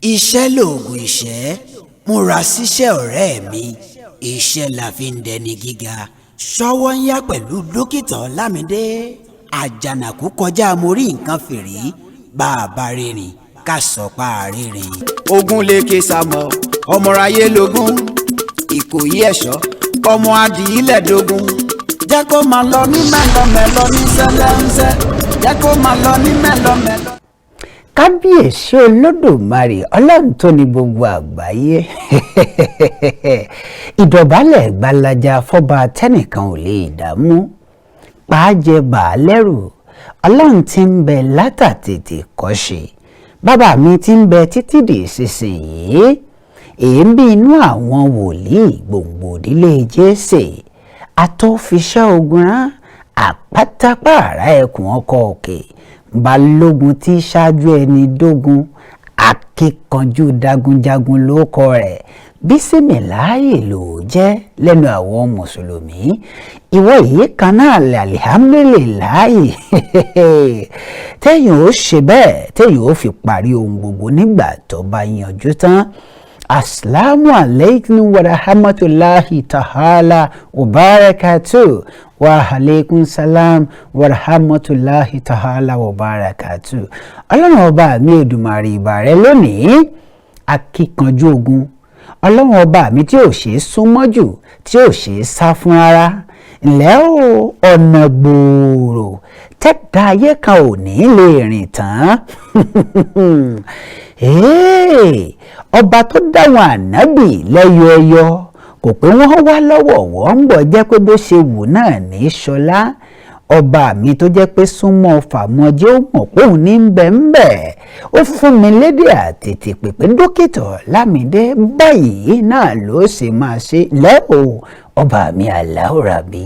Iṣẹ́ lòògùn ìṣẹ́, múra síṣẹ́ ọ̀rẹ́ mi, iṣẹ́ la fi ń dẹni gíga. Ṣọ́wọ́nyá pẹ̀lú dókítà Ọlámidé. Àjànàkú kọjá mo rí nǹkan fìrí, bá a bá rìnrìn ká sọ pa àrìnrìn. Ogun lèkè sàmọ̀ ọmọráyé lógún, Ìkòyí ẹ̀ṣọ́ ọmọ adìyílẹ̀ dógún. Jẹ́ kó máa lọ ní mẹ́lọmẹ́lọ ní sẹ́lẹ̀ńsẹ́, jẹ́ kó máa lọ ní mẹ́lọmẹ́lọ. Kábíyèsí Olódùmarè Ọlọ́run tó ní gbogbo àgbáyé. Ìdọ̀bálẹ̀ gbalaja fọ́ba tẹ́nìkan ò lè dààmú, pàájẹ bàálẹ́rù. Ọlọ́run tí ń bẹ látàtètè kọ́ṣe, bàbá mi tí ń bẹ títí di ìsinsìnyí. Èémí inú àwọn wòlíì gbòǹgbò ìdílé Jésè, atọ́fiṣẹ́ ogun rán, àpátápàrà ẹkùn ọkọ̀ òkè, balógun tí ṣáájú ẹni dógun, akíkanjú dagunjagun lórúkọ rẹ̀. Bísímìláì ló jẹ́ lẹ́nu àwọn mùsùlùmí. Ìwọ yìí kan náà alihamudulilayi. Téèyàn ó ṣe bẹ́ẹ̀, téèyàn ó fi parí ohun gbogbo nígbà tó bá yanjú tán. Assalamu alaikum wa rahmatullahi ta'ala wa barakatuh. Wa alaikum salam wa rahmatullahi ta'ala wa barakatuh. Ọlọ́run ọba mi Èdùmàrè ìbà rẹ lónìí, akíkanjú ogun. Ọlọ́run ọba mi tí ò ṣe é súnmọ́ jù, tí ò ṣe é sá fún rárá. Ǹlẹ́ o, ọ̀nà gbòòrò tẹ́dá ayé kan ò ní lè rìn tán. Ọba tó dáwọn ànábì lẹ́yọ ẹyọ, kò pé wọ́n wá lọ́wọ̀ọ̀wọ́ ń bọ̀ jẹ́ pé bó ṣe wù náà ní ṣọlá. Ọba mi tó jẹ́ pé súnmọ́ fàmọ́jẹ́ ó mọ̀ pé òun ní ń bẹ ń bẹ̀. Ó fún mi lédè àtètè pèpè dókítà Ọlámidé, báyìí náà ló ṣe máa ṣe lẹ́wọ̀ ọba mi aláwòrábí.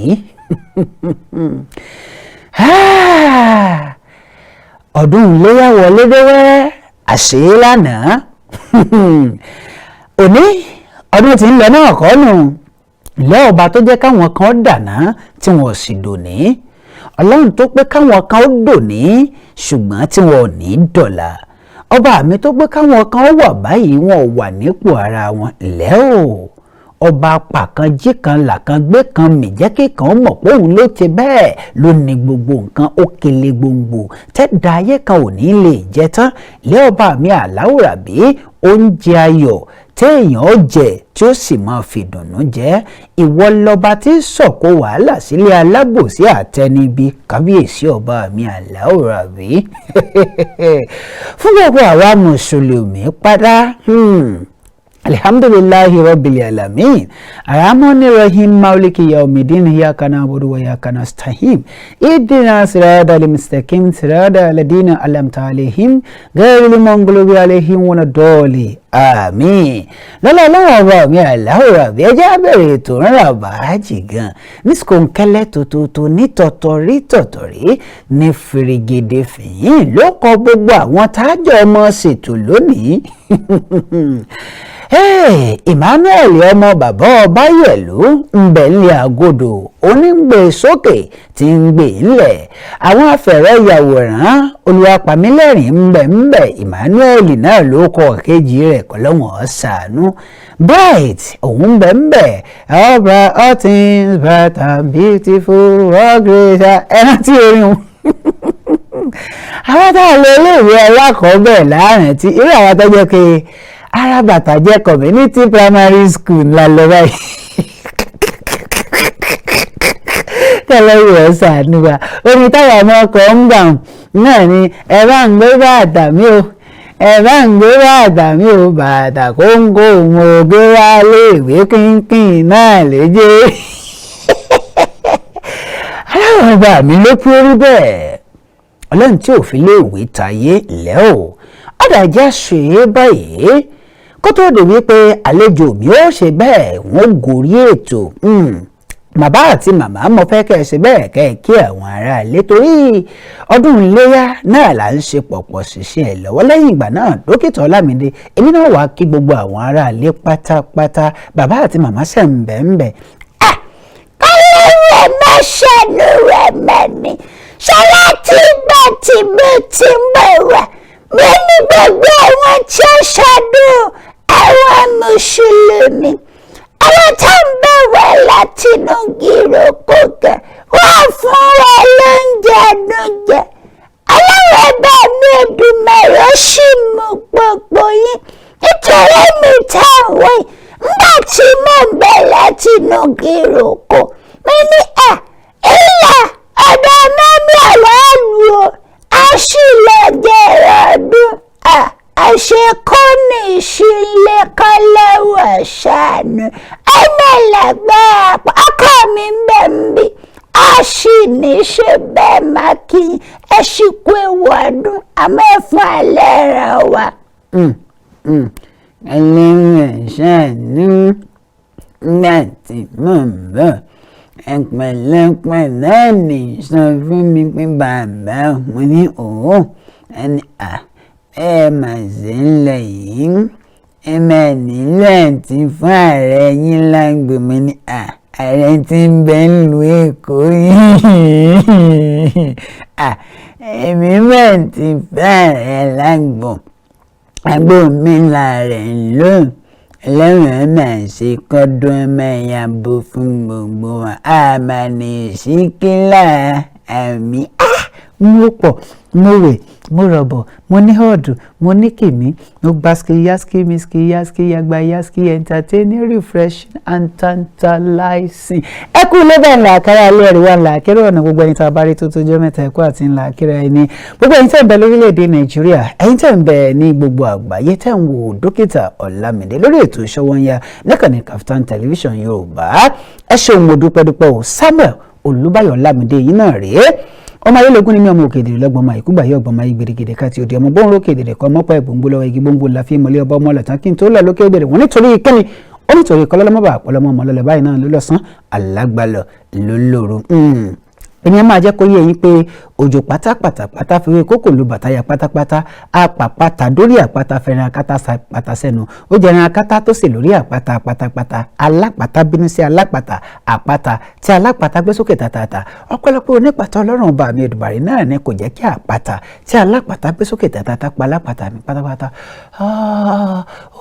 Ọdún iléyá wọlé dẹ́wẹ́ àṣẹ lánàá. Òní ọdún tí ń lọ náà kọ́ nù. Ilé ọba tó jẹ́ káwọn kan dàná tí wọn sì dòní. Ọlọ́run tó pé káwọn kan ó dòní ṣùgbọ́n tí wọn ò ní dọ̀la. Ọba mi tó pé káwọn kan ó wà báyìí wọn ò wà nípò ara wọn. Ilẹ̀ o, ọba pàkan jí kan làkan gbé kan mì jẹ́ kí kan mọ̀ pé òun ló ti bẹ́ẹ̀ ló ní gbogbo nǹkan ó kele gbòǹgbò tẹ́dá ayé kan ò ní lè jẹ tán. Ilé ọba mi aláwòrábí, oúnjẹ ayọ̀ téèyàn jẹ tí ó sì máa fi dùnnú jẹ. Ìwọ lọba tí sọ̀kò wàhálà sílé alábòsí àtẹnibí. Kábíyèsí ọba mi aláwòrábí. Fún gbogbo àwa mùsùlùmí pátá, alhamdulillahi rabbil alamin, arrahmanir rahim, maliki yawmiddin, iyyaka na'budu wa iyyaka nasta'in, ihdina siratal mustaqim, siratal ladina an'amta alaihim, ghayril maghdubi alaihim waladdallin. Àmín. Lọ́lá ọlọ́run ọba mi aláwòrábí, ẹjẹ́ abẹ́rẹ́ ètò rárá bàájì gan ní skòńkẹ́lẹ́ tòótọ́ ní tọ̀tọ̀rí tọ̀tọ̀rí ní fìrìgèdè fìyín ló kọ gbogbo àwọn tájọ́ ọmọ ṣètò lónìí. Emmanuel ọmọ bàbá Ọbáyẹ̀lú ń bẹ nílé àgọ́dọ̀, onígbè sókè tí ń gbé ńlẹ̀. Àwọn afẹ̀rẹ̀ yàwòrán olùwàpamílẹ̀rìn ń bẹ Emmanuel náà ló kọ kejì rẹ̀ kọ́lọ́wọ́n ṣàánú. Bright òun ń bẹ all things bright and beautiful, all great ẹran tí orin wọn. Àwọn táwọn iléèwé alákọ̀ọ́bẹ̀rẹ̀ láàrin tí irú àwọn tó jẹ́ pé Arábàtà jẹ́ community primary school ńlá lọ báyìí. Kẹ́lẹ́rì ẹ̀ ṣàánú wa. Omi táwọn ọmọ ọkọ̀ ń gbà náà ni ẹ bá ń gbé bàtà mi o, ẹ bá ń gbé bàtà mi o, bàtà kóńgò mo gbé wá léèwé kínkín náà léjé. Aláwọ̀ ọba mi ló pé orí bẹ́ẹ̀. Ọlọ́run tí ò fi léèwé tayé lẹ́ o. Ọ̀dàjà ṣe é báyìí kó tó dé wípé àlejò mi ó ṣe bẹ́ẹ̀ wọ́n gòrí ètò. Bàbá àti màmá mo fẹ́ kẹ́ ẹ ṣe bẹ́ẹ̀ kẹ́ ẹ kí àwọn aráalé torí ọdún iléyá náà là ń ṣe pọ̀pọ̀ ṣiṣẹ́ ẹ̀ lọ́wọ́. Lẹ́yìn ìgbà náà dókítà Ọlámidé èmi náà wàá kí gbogbo àwọn aráalé pátápátá. Bàbá àti màmá ṣẹ̀ ń bẹ̀. Kọ́lẹ́rẹ́ má ṣàánú rẹ̀ mẹ́ni ṣọlá tí bẹ́ẹ̀ tí ń bẹ̀ wá. Mo ní gbogbo àwọn tí ó ṣàánú mùsùlùmí àwọn tó ń bẹ̀wẹ̀ látinú gíròkò kẹ̀ wọ́n fún wa lóúnjẹ nújẹ ọlọ́run ẹ̀bá mi Èdùmàrè ó sì mú gbogbo yín nítorí mi táwọn nígbà tí mò ń bẹ̀ látinú gíròkò mi ní ìlà ọ̀dọ̀ mẹ́mí aláàlú o a sì lọ jẹ̀rọ ọdún àṣekọ́ni ìṣílẹ̀ kọ́lẹ́wọ̀ ṣàánú ẹ̀mí làgbára ọkọ mi ń bẹ̀ ń bí a sì ní ṣe bẹ́ẹ̀ máa kí ẹ sì kú ewu ọdún àmọ́ ẹ fún alẹ́ ra wa. ẹlẹ́rìn ṣàánú nígbà tí mò ń bọ̀ ẹ̀pẹ̀lẹ́pẹ̀lẹ́ ní sọ fún mi pé bàbá mo ní òun ẹni ẹ mà ṣe ń lọ yìí ẹ mà nílò àti fún ààrẹ yín lágbo mi ní ààrẹ tí ń bẹ ń lu Èkó yìí èmi mà ti fún ààrẹ lágbo mi láàrẹ̀ ń lò lẹ́wọ̀n máa ṣe kọ́dún máa yàbò fún gbogbo wa àmàlì ìṣíkílà àmì mo pọ̀ mo wẹ̀ mo rọ̀bọ̀ mo ní ọ̀dù mo ní kìmí mo gba skiyaski mi skiyaski yagba yaski entertaining refreshing and tantalizing. ẹ kú ilé bẹ́ẹ̀ ńlá àkàrà alẹ́ ẹ̀rí wa ńlá àkérè ọ̀nà gbogbo ẹni tá a bá rí tó tójọ́ mẹ́ta ẹ̀kọ́ àti ńlá àkérè ẹni gbogbo ẹni tẹ́ ń bẹ lórílẹ̀‐èdè Nàìjíríà ẹ̀yin tẹ́ ń bẹ ní gbogbo àgbáyé tẹ́ ń wo Dókítà Ọlámídé lórí ètò Sówónyá níkànnì KAFTAN TV Yorùbá ẹ ṣeun mo dúpẹ́ o Samuel Olúbáyọ̀ Ọlámídé yìí náà rèé ọmọ ayélujára ní mi ọmọ òkèdèrè lọ́gbọ̀n máa ìkúgbà yọ ọgbọ̀n máa ìgbèrègèdè káti òde ọmọ bóun lókèdèrè kọ́ mọ́pá ìbòǹgbò lọ́wọ́ igi gbòǹgbò la fi mọ́lé ọba ọmọ ọ̀làtàn kí n tó lọ lókè èdèrè wọn nítorí kẹ́ni ó nítorí kọ́lọ́lọ́mọ́bà àpọ̀lọ́mọ́ ọmọlọ́lẹ̀ báyìí náà ló lọ́sàn alágbálọ̀ ló lóru ènìyàn máa jẹ́ kó yé yín pé òjò pátápátá fi wé kókò lu bàtáyà pátápátá apàpàtà dórí àpáta fẹ́ràn akátá pátá sẹ́nu ó jẹran akátá tó sì lórí àpáta pátápátá alápàtà bínú sí alápàtà àpáta tí alápàtà gbé sókè tàtàtà ọ̀pọ̀lọpọ̀ onípàtà ọlọ́run ọba mi Èdùmàrè náà ni kò jẹ́ kí àpáta tí alápàtà gbé sókè tàtàtà pa alápàtà mi pátápátá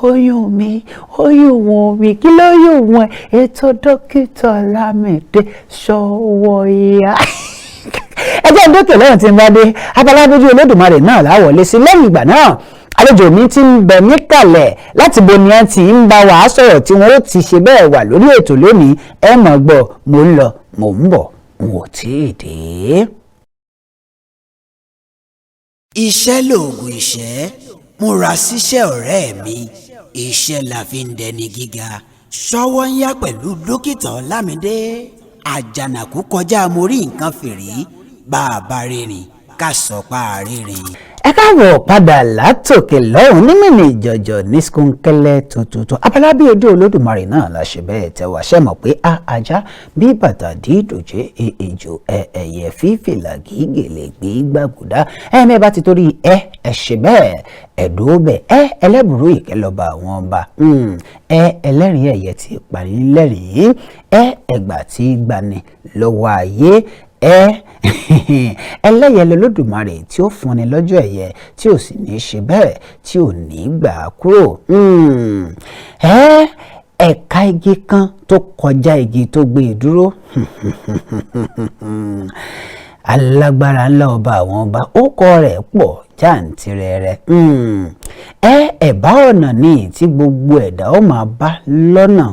oyún mi oyún mi kí ló yóò wọn ètò Dókítà Ọlámídé Sówónyá ẹ jẹ́ ìdókè lẹ́yìn tí ń bá dé abalábójú Olódùmarè náà láwọlé sí lẹ́yìn ìgbà náà àlejò mi ti ń bẹ níkàlẹ̀ láti bo ni ẹ ti ń bá wa sọ̀rọ̀ tí wọ́n ó ti ṣe bẹ́ẹ̀ wà lórí ètò lónìí ẹ mọ̀ gbọ́ mo ń lọ mo ń bọ̀ n ò tí ì dé. iṣẹ́ lòògùn ìṣẹ́ múra síṣẹ́ ọ̀rẹ́ mi iṣẹ́ la fi ń dẹni gíga Sówónyá pẹ̀lú Dókítà Ọlámídé àjànàkú kọjá mo rí nǹkan fìrí bá a bá rìnrìn ká sọ pa àrìnrìn. ẹ káàbọ̀ padà látòkè lọ́hùn ní mìíní ìjọ̀jọ̀ ní skunkẹ́lẹ́ tuntun abalábí ojú Olódùmarè náà la ṣe bẹ́ẹ̀ tẹ́wà ṣe mọ̀ pé ajá bí bàtà dídòjé èèjò ẹ̀yẹ fífìlà gígèlè gbé gbàgùdá ẹ̀mẹ́ bá ti torí ẹ ṣe bẹ́ẹ̀ ẹ̀dùn ọbẹ̀ ẹlẹ́bùrú ìkẹlọ́ba àwọn ọba ẹlẹ́rìí ẹ̀yẹ ti parí lẹ́rìí ẹgbà tí gbani lọ́wọ́ ayé ẹlẹ́yẹlẹ Olódùmarè tí ó fúnni lọ́jọ́ ẹ̀yẹ tí ò sì ní ṣe bẹ́ẹ̀ tí ò ní gbà kúrò ẹ̀ka igi kan tó kọjá igi tó gbé e dúró alágbára ńlá ọba àwọn ọba ó kọ rẹ̀ pọ̀ jàǹtìrẹrẹ ẹ̀bá ọ̀nà ní tí gbogbo ẹ̀dá ó máa bá lọ́nà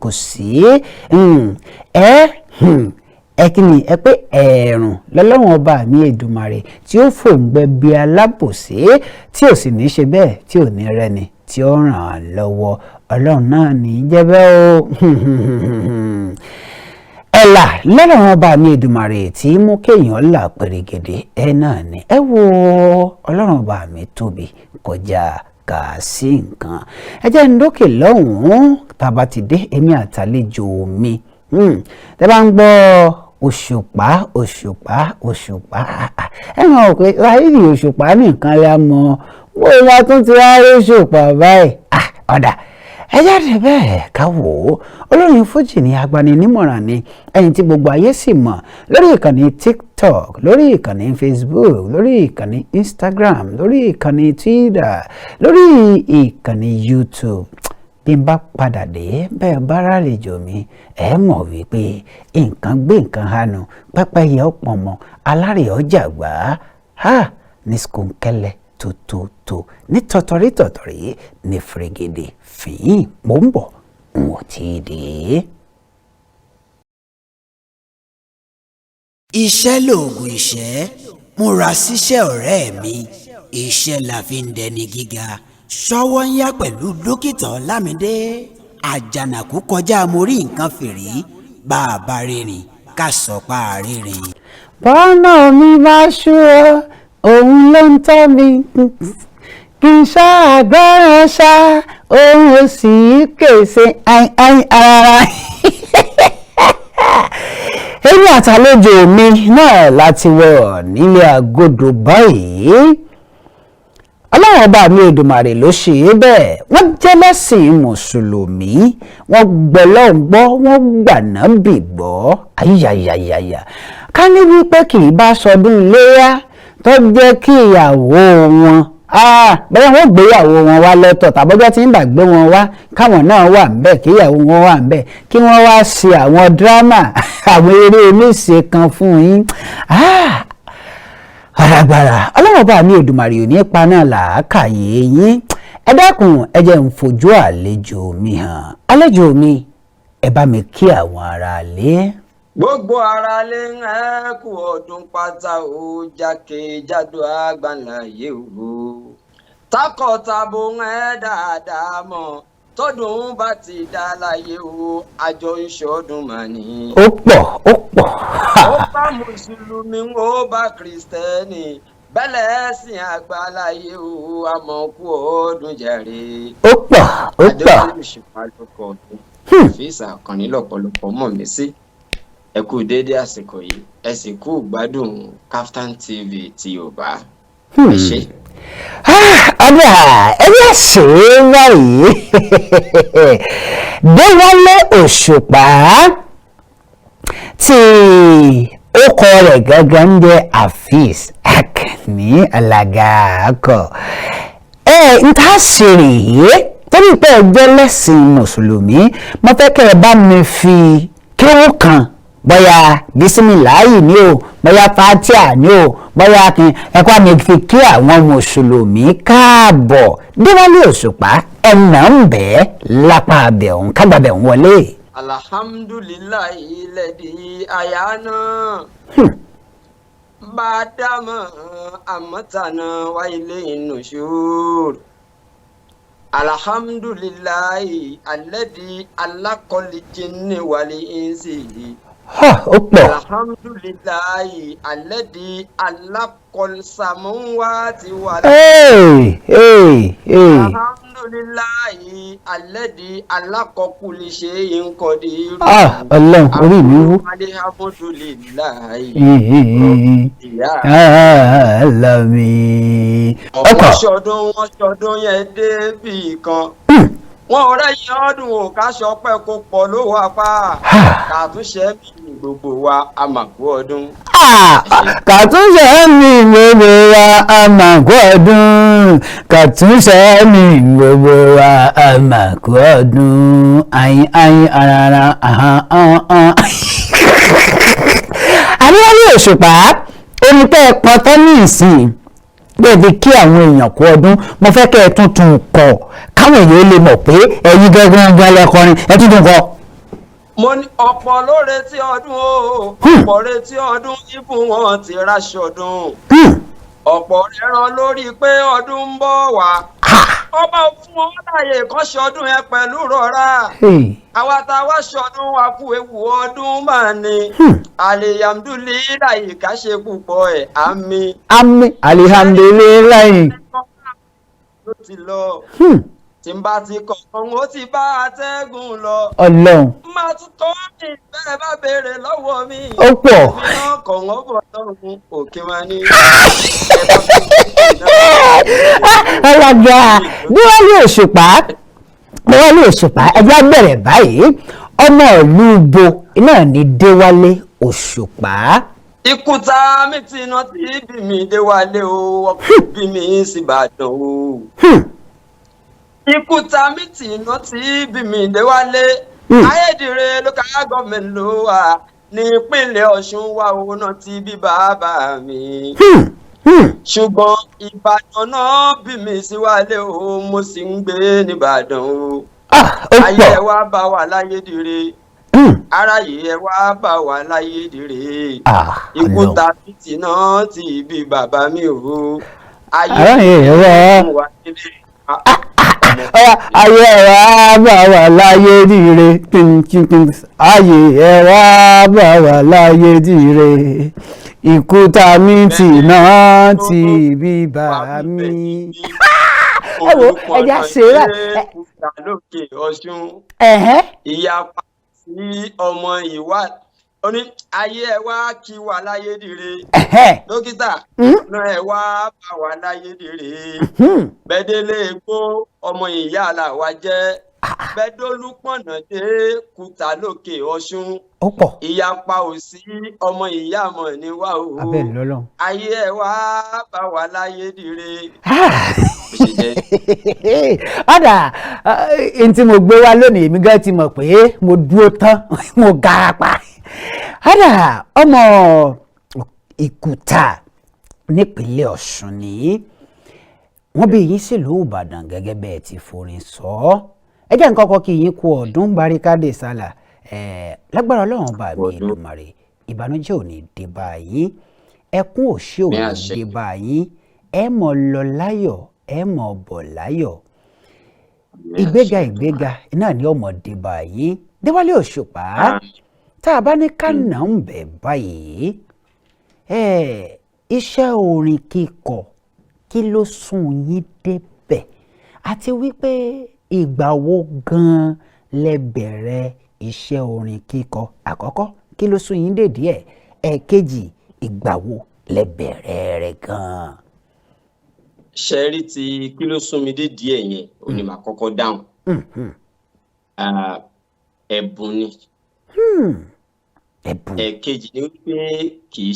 kò sí ẹkìnì ẹ pé ẹ̀ẹ̀rùn lọ́lọ́run ọba mi Èdùmàrè tí ó fòǹgbẹ bí alábòsí tí ò sì ní ṣe bẹ́ẹ̀ tí ò ní rẹni tí ó ràn án lọ́wọ́ ọlọ́run náà ní í jẹ́ bẹ́ẹ̀ o ẹ̀là lọ́lọ́run ọba mi Èdùmàrè tí mú kéèyàn là pèrègèdè náà ni ẹ wo ọlọ́run ọba mi tóbi kọjá kà sí nǹkan ẹ jẹ́ ń dókè lọ́hùn-ún tàbá ti dé èmi àtàlejò mi tẹ́ bá ń gbọ́ òṣùpá ẹ mọ̀ pé láìrí òṣùpá nìkan la mọ̀ bóyá tún ti wá rí òṣùpá báyìí ọ̀dà ẹ jáde bẹ́ẹ̀ ká wò ó olórin fújì ní agbani-nímọ̀ràn ni ẹni tí gbogbo ayé sì mọ̀ lórí ìkànnì TikTok lórí ìkànnì Facebook lórí ìkànnì Instagram lórí ìkànnì Twitter lórí ìkànnì YouTube bí n bá padà dé bẹ́ẹ̀ bá rálejò mi ẹ mọ̀ wípé nǹkan gbé nǹkan hànú pẹ́pẹ́yẹ ọ̀pọ̀ mọ́ alárè ọjà gbà á ní skunkẹ́lẹ́ tótótó ní tọ̀tọ̀rí ní fèrègèdè fìyín mò ń bọ̀ n ò tí ì dé. iṣẹ́ lòògùn ìṣẹ́ múra síṣẹ́ ọ̀rẹ́ mi iṣẹ́ la fi ń dẹni gíga ṣọ́wọ́nyá pẹ̀lú dókítà Ọlámidé àjànàkú kọjá mo rí nǹkan fìrí bá a bá rìnrìn ká sọ pa àrìnrìn. bọ́nà mi bá ṣú ọ òun ló ń tọ́ mi kì í ṣàgbọ́ràn ṣá òun ò sì kèsè ara. èmi àtàlejò mi náà láti wọ̀ nílé agodo báyìí ọlọ́run ọba mi Èdùmàrè ló ṣe é bẹ́ẹ̀ wọ́n jẹ́ lẹ́sìn mùsùlùmí wọ́n gbọ́lọ́hun gbọ́ wọ́n gbànábì gbọ́ ayayayaya ká ní wípé kì í bá sọdún iléyá tó jẹ́ kí ìyàwó wọn bẹ́ẹ̀ wọ́n gbéyàwó wọn wá lọ́tọ̀ tàbọ́jọ́ tí ń bà gbé wọn wá káwọn náà wà ńbẹ̀ kí ìyàwó wọn wà ńbẹ̀ kí wọ́n wá ṣe àwọn dírámà àwọn eré oníṣe kan fún yín arágbára ọlọ́run bá mi Èdùmàrè ò ní pa náà làákàyè yín ẹ dákun ẹ jẹ́ ń fojú àlejò mi hàn àlejò mi ẹ bá mi kí àwọn aráalé. gbogbo aráalé ń kú ọdún pátá o jákèjádò àgbáńláyé o takọtabo ń dáadáa mọ́ tọdún bá ti dá láyé o àjọ ìṣọdún mà ní. ó pọ̀. ó bá mùsùlùmí ó bá kìrìsìtẹ́nì bẹ́lẹ̀ ẹ̀sìn àgbáláyé o àmọ́kú ọdún jàre. ó pọ̀. adéwálé òṣùpá lóko fíìsà àkànní lọ́pọ̀lọpọ̀ mọ̀ mí sí ẹ kú déédé àsìkò yìí ẹ sì kú gbádùn KAFTAN TV ti Yorùbá ẹ ṣé. ọ̀dà ẹbí àṣẹ báyìí Déwálé Òṣùpá tí orúkọ rẹ̀ gangan ń jẹ́ Afeez Àkànní Àlàgàkọ n ta ṣe rèé torí pé ẹ jẹ́ lẹ́sìn mùsùlùmí mo fẹ́ kẹ́ ẹ bá mi fi kíwú kan bóyá bísímìláì ni o bóyá fatia ni o bóyá ẹ̀kọ́ àmì fi kí àwọn mùsùlùmí káàbọ̀ Déwálé Òṣùpá ẹ̀nà ń bẹ́ẹ̀ lápá abẹ̀hún kágbàbẹ̀hún wọlé. alhamdulilayi lẹ́dí àyáná bàdámà àmọ́tànà wáyé inú ṣòro alhamdulilayi alẹ́dí alákọ̀ọ́lìjìnnì wálé ìnsì. ó pọ̀. alhamdulilayi alẹ́dí alákọ̀ọ́lìsàmúwàtí wálé. alhamdulilayi alẹ́dí alákọ̀ọ́kùlìṣe ìǹkọ̀dé. ọlọ́run orí mi wú. alhamdulilayi. alámi. wọ́n ṣọdún yẹn débì kan wọn ọ̀rẹ́ yìí ọdún ò káṣọ pẹ́ kó pọ̀ ló wà pa kàtúnṣe mi gbogbo wa àmàkù ọdún. kàtúnṣe mi gbogbo wa àmàkù ọdún kàtúnṣe mi gbogbo wa àmàkù ọdún ayin arara. Déwálé Òṣùpá omi tẹ́ ẹ pọn tán ní ìsìn bẹ́ẹ̀ fi kí àwọn èèyàn kú ọdún mo fẹ́ kẹ́ ẹ tuntun kọ̀ káwọn èèyàn lè mọ̀ pé ẹ̀yin gangan lẹ́kọrin ẹ tuntun kọ̀. mo ní ọ̀pọ̀ ló retí ọdún o ọ̀pọ̀ retí ọdún ibùn wọn ti ráṣọdún ọ̀pọ̀ rẹ̀ràn lórí pé ọdún ń bọ̀ wá ọba fún wọn láàyè kan ṣọdún yẹn pẹ̀lú rọra àwa tá a wá ṣọdún wa kú ewu ọdún máa ní alihamdulilayi ká ṣe púpọ̀ ẹ̀ àmín. àmín alihamdulilayi. ló ti lọ tí n bá ti kọ̀ọ̀kan ó ti bá atẹ́gùn lọ. Ọlọ́run. máa tún tọ́ mi bẹ́ẹ̀ bá béèrè lọ́wọ́ mi. ó pọ̀. èmi náà kọ̀ wọ́n bọ̀ lọ́rùn òkè máa ní. ọlọ́gbà Déwálé Òṣùpá ẹjẹ́ bẹ̀rẹ̀ báyìí ọmọ ìlú bo náà ni Déwálé Òṣùpá. ikú tá mi ti iná tí bí mi Déwálé o ọkọ bí mi sì Ìbàdàn o. ikú ta mí tì iná tí bí mi déwálé ayédèrè local government ló wà nípínlẹ̀ Ọ̀ṣun wà owó náà tí bí bàbá mi ṣùgbọ́n Ìbàdàn náà bí mi sí wálé o mo sì ń gbé nìbàdàn o ayé ẹ wá bá wà láyédèrè aráyé ẹ wá bá wà láyédèrè ikú ta mí tì náà tí bí bàbá mi o ayé ẹ wá nílé. Ayé ẹ wá bá wà láyé dire ayé ẹ wá bá wà láyé dire ikú ta mí tì náà tí bíbá mi. Ẹ wo ẹja ṣe rà. lókè Ọ̀ṣun ìyá pa sí ọmọ ìwà ó ní ayé ẹ wá kí wà láyé dire dókítà náà ẹ wá bá wà láyé dire bẹ́dẹ́lé egbò ọmọ ìyá làwa jẹ́ bẹ́dọ́lùpọ̀nà dé kùtà lókè Ọ̀ṣun ìyapa ò sí ọmọ ìyá mọ̀ ní wà o ayé ẹ wá bá wà láyé dire. ọ̀dà n tí mo gbé wá lónìí èmi gan ti mọ̀ pé mo dúró tán mo gara pa. ọ̀dà ọmọ Ìkúta nípínlẹ̀ Ọ̀ṣun ni wọ́n bí yín sílùú Ìbàdàn gẹ́gẹ́ bẹ́ẹ̀ ti forin sọ ẹ jẹ́ nǹkan kan kí yín kú ọdún baríkádé sálà lágbára Ọlọ́run bá mi Èdùmàrè ìbànújẹ́ ò ní dé bá yín ẹkún òṣè ò ní dé bá yín ẹ mọ̀ lọ láyọ̀ ẹ mọ̀ bọ̀ láyọ̀ ìgbéga iná ní ọmọdé bá yín Déwálé Òṣùpá tá a bá ní ká nà ń bẹ̀ báyìí iṣẹ́ orin kíkọ kí ló sún yín débẹ̀ àti wípé ìgbà wo gan-an lẹ bẹ̀rẹ̀ iṣẹ́ orin kíkọ àkọ́kọ́ kí ló sún yín dé díẹ̀ ẹ̀kejì ìgbà wo lẹ bẹ̀rẹ̀ rẹ̀ gan-an. ṣẹ́rí ti kí ló sún mi dé díẹ̀ yẹn ò ní màá kọ́kọ́ dáhùn ẹ̀bùn ni ẹ̀kejì ni wípé kì í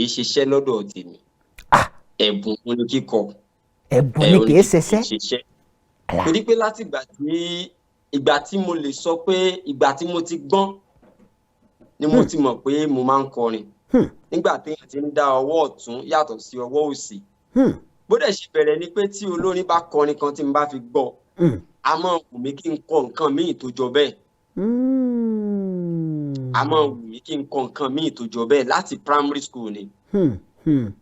ṣiṣẹ́ lọ́dọ̀ tèmi ẹ̀bùn ni kíkọ ẹ̀bùn ni kì í ṣiṣẹ́ torí pé láti ìgbà tí mo lè sọ pé ìgbà tí mo ti gbọ́n ni mo ti mọ̀ pé mo máa ń kọrin nígbà téèyàn ti ń dá ọwọ́ ọ̀tún yàtọ̀ sí ọwọ́ òsì bó dẹ̀ ṣe bẹ̀rẹ̀ ni pé tí olórin bá kọrin kan tí mo bá fi gbọ́ a máa wù mí kí n kọ nǹkan míì tó jọ bẹ́ẹ̀ a máa wù mí kí n kọ nǹkan míì tó jọ bẹ́ẹ̀ láti primary school ni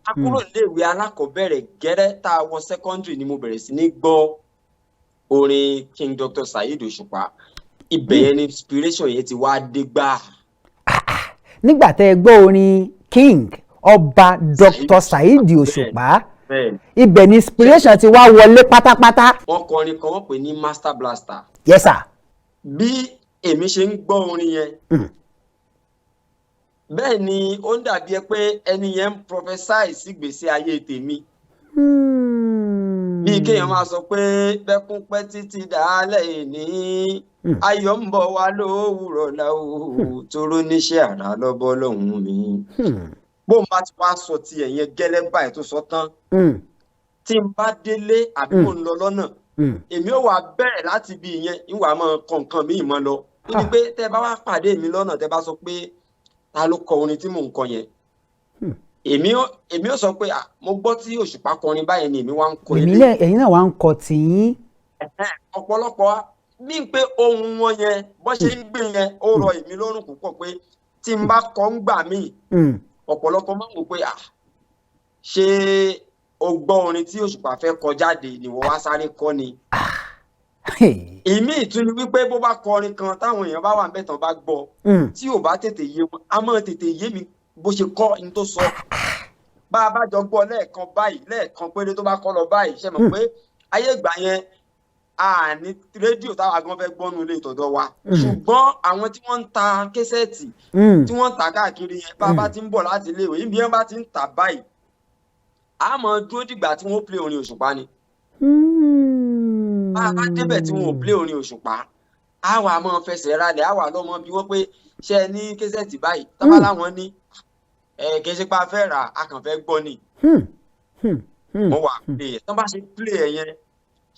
a kúrò níléèwé alákọ̀ọ́bẹ̀rẹ̀ gẹ́rẹ́ tá a wọ secondary ni mo bẹ̀rẹ̀ sí ní gbọ́ orin King Dr. SAHEED Òṣùpá ibẹ̀ yẹn ni inspiration yẹn ti wá dé gbà. nígbà tẹ́ ẹ gbọ́ orin King ọba Dr. SAHEED Òṣùpá ibẹ̀ ni inspiration ti wá wọlé pátápátá. wọ́n kọrin kan wọ́n pè ní Master Blaster. Yes sir. bí èmi ṣe ń gbọ́ orin yẹn bẹ́ẹ̀ ni ó ń dàbí ẹ pé ẹni yẹn ń prophesy sí ìgbésí ayé tèmi. bí kéèyàn máa sọ pé bẹ́kún pẹ́ títí dàálẹ̀ ìní ayọ̀ ń bọ̀ wá lówùrọ̀ láwù toró níṣẹ́ àrà lọ́bọ́ lọ́hùn mi. bó ń bá ti wá sọ ti ẹ̀yẹn gẹ́lẹ́ báyìí tó sọ tán tí n bá délé àbí mo ń lọ lọ́nà èmi ò wá bẹ̀rẹ̀ láti bí ìyẹn ìwà máa kọ nǹkan míì mọ́ lọ. ó ní pé tẹ́ bá wá pàdé mi lọ́nà tẹ́ bá sọ pé ta ló kọ orin tí mò ń kọ yẹn èmi ò sọ pé mo gbọ́ tí Òṣùpá kọrin báyìí ni èmi wá ń kọ ilé. ẹ̀yin náà wá ń kọ tìyín. ọ̀pọ̀lọpọ̀ bí n pé ohun wọn yẹn bó ṣe ń gbé yẹn ó rọ èmi lọ́rùn púpọ̀ pé tí n bá kọ ń gbà míì ọ̀pọ̀lọpọ̀ máa ń wò pé ṣé o gbọ́ orin tí Òṣùpá fẹ́ kọ jáde ni wọ́n wá sáré kọ ni. ìmí ìtúni wípé bó bá kọrin kan táwọn èèyàn bá wà níbẹ̀ tán bá gbọ́ tí ò bá tètè yé wọn a máa tètè yé mi bó ṣe kọ́ ní tó sọ. bá a bá jọ gbọ́ lẹ́ẹ̀kan báyìí lẹ́ẹ̀kan péré tó bá kọ́ lọ báyìí ṣe mọ̀ pé ayé ìgbà yẹn a ní rédíò táwa gan fẹ́ gbọ́nu ilé ìtọ́jọ́ wa ṣùgbọ́n àwọn tí wọ́n ń ta késẹ́ẹ̀tì tí wọ́n ń ta káàkiri yẹn bá a bá ti ń bọ̀ láti ilé ìwé ibi yẹn bá ti ń tà báyìí a máa dúró dìgbà tí wọ́n play orin Òṣùpá ni. bá a bá débẹ̀ tí wọ́n ò play orin Òṣùpá a wà máa fẹsẹ̀ ralẹ̀ a wà lọ́mọ bí wọ́n pé ṣe ní késẹ́ẹ̀tì báyìí tábà láwọn ní kì í ṣe pé a fẹ́ rà a kàn fẹ́ gbọ́ ni. wọ́n wà play ẹ̀ tán bá ṣe play ẹ̀ yẹn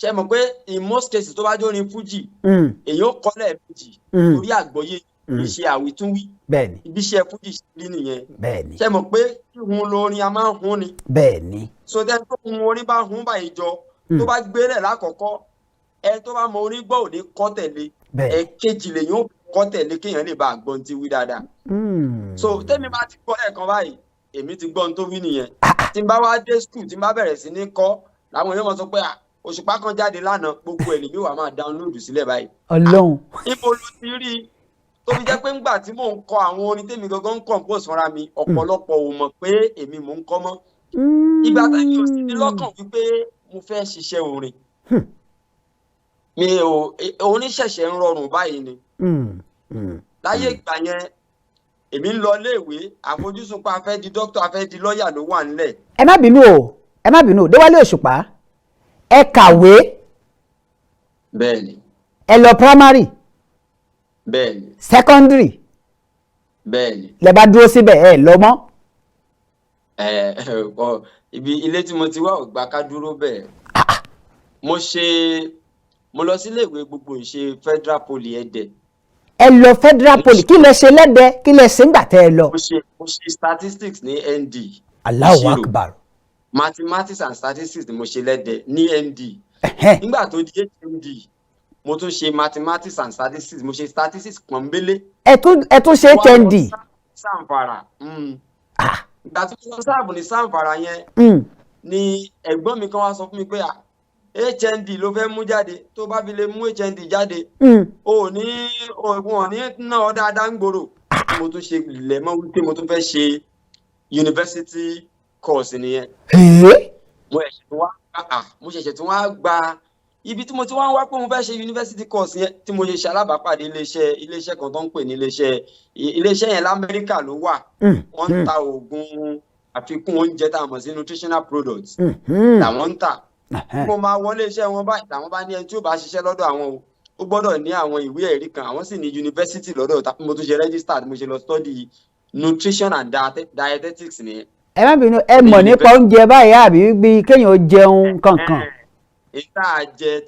ṣe mọ̀ pé in most cases tó bá jó orin fújì èyàn kọ́ lẹ́ẹ̀mejì torí àgbọ́yé ìṣe àwítúnwí ibi iṣẹ́ fújì sí nìyẹn ṣe mọ̀ pé ìhun lórin a máa ń hun ni so then tó hun orin bá hun báyìí jọ tó bá gbélẹ̀ lákọ̀ọ́kọ́ ẹ tó bá mọ orin gbọ́ òde kọ́ tẹ̀lé ẹ̀kejì lèyàn ó kọ́ tẹ̀lé kéèyàn lè bá àgbọn ti wí dáadáa so tẹ́mi bá ti gbọ́ lẹ́ẹ̀kan báyìí èmi ti gbọ́ ohun tó wí nìyẹn tí n bá wá dé school tí n bá bẹ̀rẹ̀ sí ní kọ́ làwọn èèyàn mọ̀ sọ pé òṣùpá kan jáde lánàá gbogbo ẹ̀ lèmi wà máa download sílẹ̀ báyìí. Ọlọ́run. Ibo ló ti rí i tó fi jẹ́ pé ńgbà tí mò ń kọ àwọn orin tèmi gangan ń compose fúnra mi ọ̀pọ̀lọpọ̀ ò mọ̀ pé èmi mò ń kọ́ mọ́. Ìgbà táyì ò sí ní lọ́kàn wípé mo fẹ́ ṣiṣẹ́ orin. Mi ò oníṣẹ̀ṣẹ̀ ń rọrùn báyìí ni. Láyé ìgbà yẹn èmi ń lọ iléèwé àfojúsùn pé a fẹ́ di dókítà a fẹ́ di lọ́ọ̀yà ló wà nílẹ̀. Ẹ má bínú o Déwálé Òṣùpá ẹ kàwé. Bẹ́ẹ̀ni. Ẹ lọ primary. Bẹ́ẹ̀ni. Secondary. Bẹ́ẹ̀ni. Lẹ bá dúró síbẹ̀ ẹ lọ mọ́. Ibi ilé tí mo ti wá ò gbà ká dúró bẹ́ẹ̀. Mo lọ sí iléèwé gbogbo ìṣe Federal Poly Ẹdẹ. Ẹ lọ Federal Poly kí lẹ ṣe lẹ́dẹ kí lẹ ṣe ńgbà tẹ́ ẹ lọ. Mo ṣe statistics ní ND. Allahu Akbar. Mathematics and statistics ni mo ṣe lẹ́dẹ̀ ní ND. Nígbà tó di HND mo tún ṣe mathematics and statistics mo ṣe statistics pọ̀nbélé. ẹ tún ṣe HND. Sanfara. Ìgbà tó lọ sáàbù ní Sanfara yẹn ni ẹ̀gbọ́n mi kan wá sọ fún mi pé HND ló fẹ́ mú jáde tó bá fi lè mú HND jáde òun ní ná ọ dáadáa ń gbòòrò. Mo tún ṣe lẹ́mọ́ wípé mo tún fẹ́ ṣe university course nìyẹn. Mo ṣẹ̀ṣẹ̀ tí wọ́n á gba ibi tí mo ti wá ń wá pé mo fẹ́ ṣe university course yẹn tí mo ṣe ṣalábàápàdé iléeṣẹ́ kan tó ń pè ní iléeṣẹ́ yẹn l'Amẹ́ríkà ló wà wọ́n ń ta oògùn àfikún oúnjẹ tá a mọ̀ sí nutritional products làwọn ń tà. Mo máa wọlé iṣẹ́ wọn báyìí làwọn bá ní ẹni tí ó bá ṣiṣẹ́ lọ́dọ̀ àwọn ó gbọ́dọ̀ ní àwọn ìwé ẹ̀rí kan àwọn sì ní university lọ́dọ̀ mo tún ṣe registered mo ṣe lọ study nutrition and dietetics nìyẹn. Ẹ má bínú ẹ mọ̀ nípa oúnjẹ báyìí àbí bí kéèyàn jẹun kankan. Ìta jẹ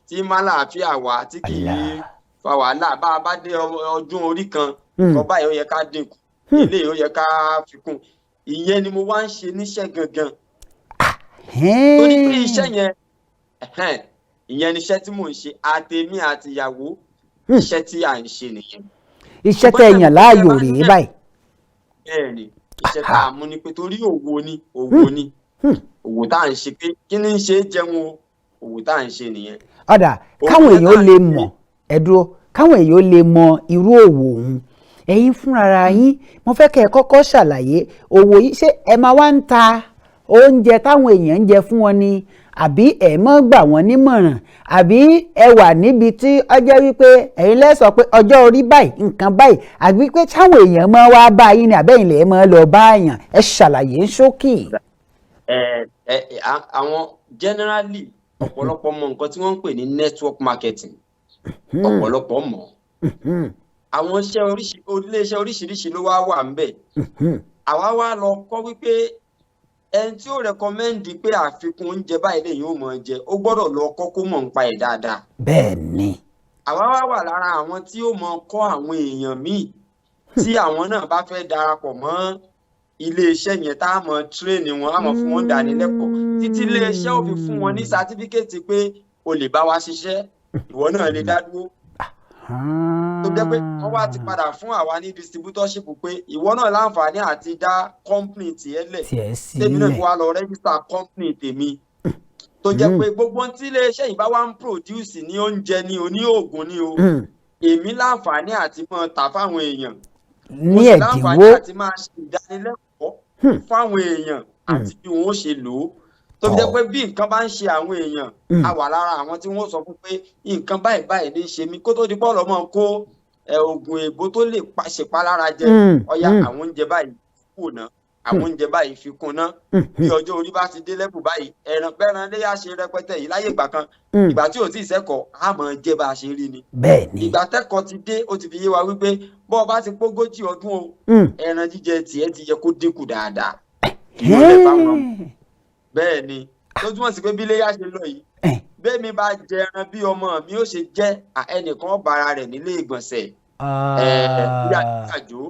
tí má láàfíà wá tí kì í fa wàhálà bá a bá dé ọdún orí kan kọ báyìí ó yẹ ká dínkù eléyìí ó yẹ ká fi kún ìyẹn ni mo wá ń ṣe níṣẹ́ gangan. Torí pé iṣẹ́ yẹn ìyẹn níṣẹ́ tí mò ń ṣe àtèmi àti ìyàwó iṣẹ́ tí à ń ṣe nìyẹn. Iṣẹ́ tẹ́ yàn láàyò rèé báyìí. Bẹ́ẹ̀ni iṣẹ́ tá a mú ni pé torí òwò ni òwò tá à ń ṣe pé kí ni ń ṣe jẹun òwò tá à ń ṣe nìyẹn. Ọ̀dà káwọn èèyàn lè mọ̀ ẹ̀dúró káwọn èèyàn lè mọ irú òwò òun ẹ̀yin fúnra yín mo fẹ́ kẹ́ ẹ kọ́kọ́ ṣàlàyé òwò yìí ṣé ẹ máa wá ń ta oúnjẹ táwọn èèyàn ń jẹ fún wọn ni àbí ẹ mọ́ gbà wọ́n nímọ̀ràn àbí ẹ wà níbi tí ọjọ́ wípé ẹ̀yin lẹ sọ pé ọjọ́ orí báyìí nǹkan báyìí àbí pé táwọn èèyàn máa wá bá yín ni àbẹ́yìn lè máa lọ bá àyàn ẹ ṣàlàyé ń ṣókí. Àwọn generally ọ̀pọ̀lọpọ̀ mọ nǹkan tí wọ́n ń pè ní network marketing ọ̀pọ̀lọpọ̀ mọ̀ àwọn iléeṣẹ́ oríṣiríṣi ló wà ń bẹ̀ àwa wá lọ kọ́ wípé ẹni tí ó rẹkọmẹ́ndì pé àfikún oúnjẹ báyìí lè yóò mọ̀ jẹ ó gbọ́dọ̀ lọ kọ́ kó mọ̀ nípa ẹ̀ dáadáa. Bẹ́ẹ̀ni. Àwa wà lára àwọn tí ó mọ kọ́ àwọn èèyàn míì tí àwọn náà bá fẹ́ darapọ̀ mọ́ iléeṣẹ́ yẹn tá a mọ̀ tírèènì wọn a mọ̀ fún wọn dánilẹ́kọ̀ọ́ títí iléeṣẹ́ ò fi fún wọn ní sátífíkẹ́ẹ̀tì pé o lè bá wa ṣiṣẹ́ ìwọ náà lè dá dúró. Tó jẹ́ pé wọ́n wá ti padà fún àwa ní distributorship pé ìwọ náà láǹfààní àti dá company tiẹ̀ lẹ̀ tèmi náà wá lọ register company tèmi tó jẹ́ pé gbogbo tí iléeṣẹ́ yìí bá wá ń produce ní oúnjẹ ní oògùn ní o èmi láǹfààní àti máa tà fáwọn èèyàn ní ẹ̀dínwó láǹfààní àti máa ṣe ìdánilẹ́kọ̀ọ́ fáwọn èèyàn àti bí wọ́n ṣe lò ó tó fi jẹ́ pé bí nǹkan bá ń ṣe àwọn èèyàn a wà lára àwọn tí wọ́n sọ fún pé nǹkan báyìí báyìí ní í ṣe mí kó tó di bọ́ọ̀lù ọmọ kó oògùn èbó tó lè ṣèpalára jẹ ọ̀yà àwọn oúnjẹ báyìí kù ná àwọn oúnjẹ báyìí fi kún ná bí ọjọ́ orí bá ti dé lẹ́bù báyìí ẹran pẹ́ran léyà ṣe rẹpẹtẹ yìí láyé ìgbà kan ìgbà tí ò tí ì sẹ́kọ̀ọ́ á mọ̀ jẹ́ bá a ṣe rí ni ìgbà tẹ́kọ̀ọ́ ti dé ó ti fi yé wa wípé bọ́ ọ bá ti pógójì ọdún o ẹran jíjẹ tiẹ̀ ti yẹ kó dínkù dáadáa bẹ́ẹ̀ ni tó túmọ̀ sí pé bí léyà ṣe lọ yìí bẹ́ẹ̀ mi bá jẹ ẹran bí ọmọ mi ó ṣe jẹ́ ẹnìkan bára rẹ̀ nílé ìgbọ̀nsẹ̀ bí àjò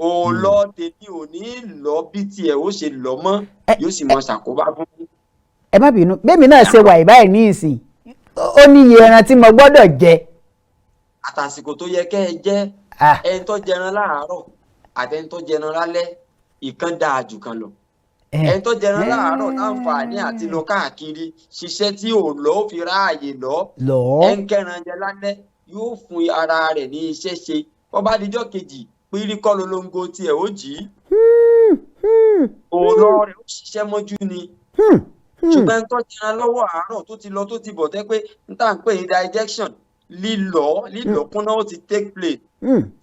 òòlọ́ tèmi ò ní lọ bí tiẹ̀ ó ṣe lọ mọ́ yóò sì mọ ṣàkóbá fún mi. ẹ má bínú bẹ́ẹ̀mi náà ṣe wà ìbáyìí ní ìsìn ó ní iye ẹran tí mo gbọ́dọ̀ jẹ. àtàsìkò tó yẹ kẹ́ ẹ jẹ́ ẹni tó jẹran láàárọ̀ àtẹni tó jẹran lálẹ́ ìkan dáa jù kan lọ. ẹni tó jẹran láàárọ̀ láǹfààní àti lọ káàkiri ṣiṣẹ́ tí ò lọ ó fi ráàyè lọ ẹ ń kẹran jẹ lálẹ́ yóò fún ara rẹ̀ ní iṣẹ́ ṣe wọ́n bá dijọ́ kejì pírí kọ́ lolongo tiẹ̀ ó jì í òòlọ́ rẹ̀ ó ṣiṣẹ́ mọ́jú ni ṣùgbọ́n tó jẹran lọ́wọ́ àárọ̀ tó ti lọ tó ti bọ̀ tẹ́ pé n tá à ń pè ní digestion lílọ kúnná ó ti take place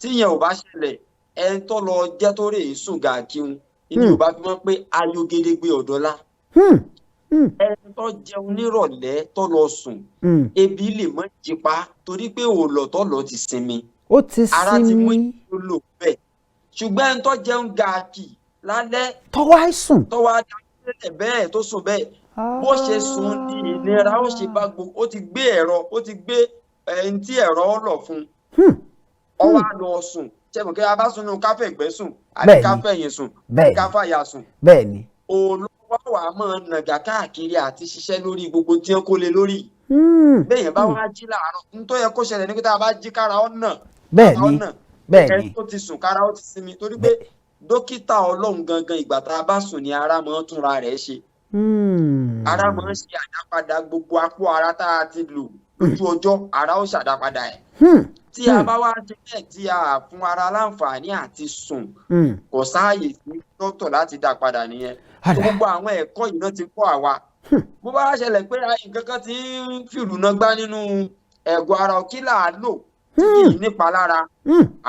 tíyẹn ò bá ṣẹlẹ̀ ẹni tó lọ jẹ́ tó rè é sùn gàkíun ìní ò bá fi mọ́ pé ayọ̀gẹ́dẹ́gbé ọ̀dọ́lá ẹni tó jẹun nírọ̀lẹ́ tó lọ sùn ebi lè mọ́ jípa torí pé òòlọ̀ tó lọ ti sinmi ara ti mú ìlú lò bẹ́ẹ̀ ṣùgbọ́n ẹni tó jẹun gàkì lálẹ́ tọ́wọ́ àìsùn tọ́wọ́ àdáyé bẹ́ẹ̀ tó sùn bẹ́ẹ̀ bó ṣe sùn ní ìnira ó ṣe bá gbogbo ó ti gbé ẹni tí ẹ̀rọ lọ fún ọwọ́ á lọ sùn ṣẹ́gun kí a bá sùn nínú káfẹ́ ìgbẹ́ sùn àbí káfẹ́ ẹ̀yìn sùn àbí káfẹ́ àyà sùn. bẹ́ẹ̀ni. olówó wa máa nàgà káàkiri àti ṣiṣẹ́ lórí gbogbo tí wọ́n kó lé lórí. bẹ́ẹ̀ yẹn bá wá jí láàárọ̀ nítorí yẹ kó ṣẹlẹ̀ ní pé tá a bá jí kára ọ̀nà. bẹ́ẹ̀ni ẹni tó ti sùn kára ó ti sinmi torí pé dókítà ọlọ́run gangan ìgbà tá a bá sùn ni ara máa ń túnra rẹ̀ ṣe. ara máa ń ṣe àdápadà gbogbo apó ara tá a ti lò lójú ọjọ́ ara ó ṣàdápadà ẹ̀. tí a bá wá ṣe bẹ́ẹ̀ tí a fún ara láǹfààní àti sùn kò sáàyè sí dókítà láti dá padà nìyẹn. gbogbo àwọn ẹ̀kọ́ yìí náà ti kọ́ àwa. bó bá ṣẹlẹ̀ pé nǹkan kan ti ń fìlú náà gbá nínú ẹ̀gọ́ ara kí là á lò tí kì í nípa lára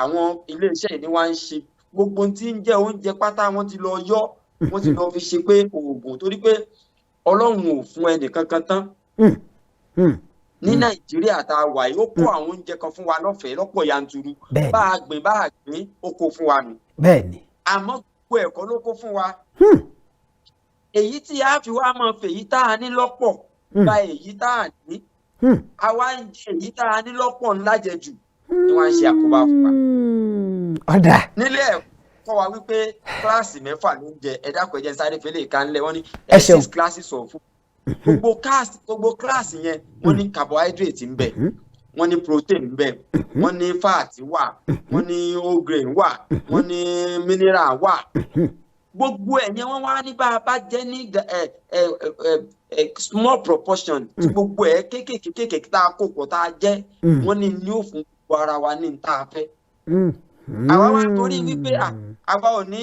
àwọn iléeṣẹ́ yìí ni wọ́n ń ṣe gbogbo tí ń jẹ́ oúnjẹ pátá wọ́n ti lọ yọ wọ́n ti lọ fi ṣe pé oògùn torí pé ọlọ́run ò fún ẹnì kankan tán. ní nàìjíríà tá a wà yìí ó kó àwọn oúnjẹ kan fún wa lọ́fẹ̀ẹ́ lọ́pọ̀ yanturu bá a gbìn ó kó fún wa nù. àmọ́ gbogbo ẹ̀kọ́ ló kó fún wa. èyí tí a fi wá máa fèyí tá a ní lọ́pọ̀ gba èyí tá a ní àwa ń jẹ èyí tá a ní lọ́pọ̀ ńlá jẹ jù ni wọ́n ń ṣe àkóbá fún wa. nílé ẹ̀kọ́ wa wípé kíláàsì 6 ló ń jẹ ẹ̀dá pẹ̀jẹ́ sáré fẹ́lẹ́ ìkànnlẹ̀ wọ́n ní 6 classes of food. gbogbo kíláàsì yẹn wọ́n ní carbohydrate ń bẹ wọ́n ní protein ń bẹ wọ́n ní fat wà wọ́n ní whole grain wà wọ́n ní mineral wà gbogbo ẹ̀yẹn wọ́n wá ní bá a bá jẹ́ ní small proportion tí gbogbo ẹ̀ kéékèèké tá a kó pọ̀ tá a jẹ́ wọ́n ní ó fún gbogbo ara wa ní tá a fẹ́. àwa wá torí wípé àwa ò ní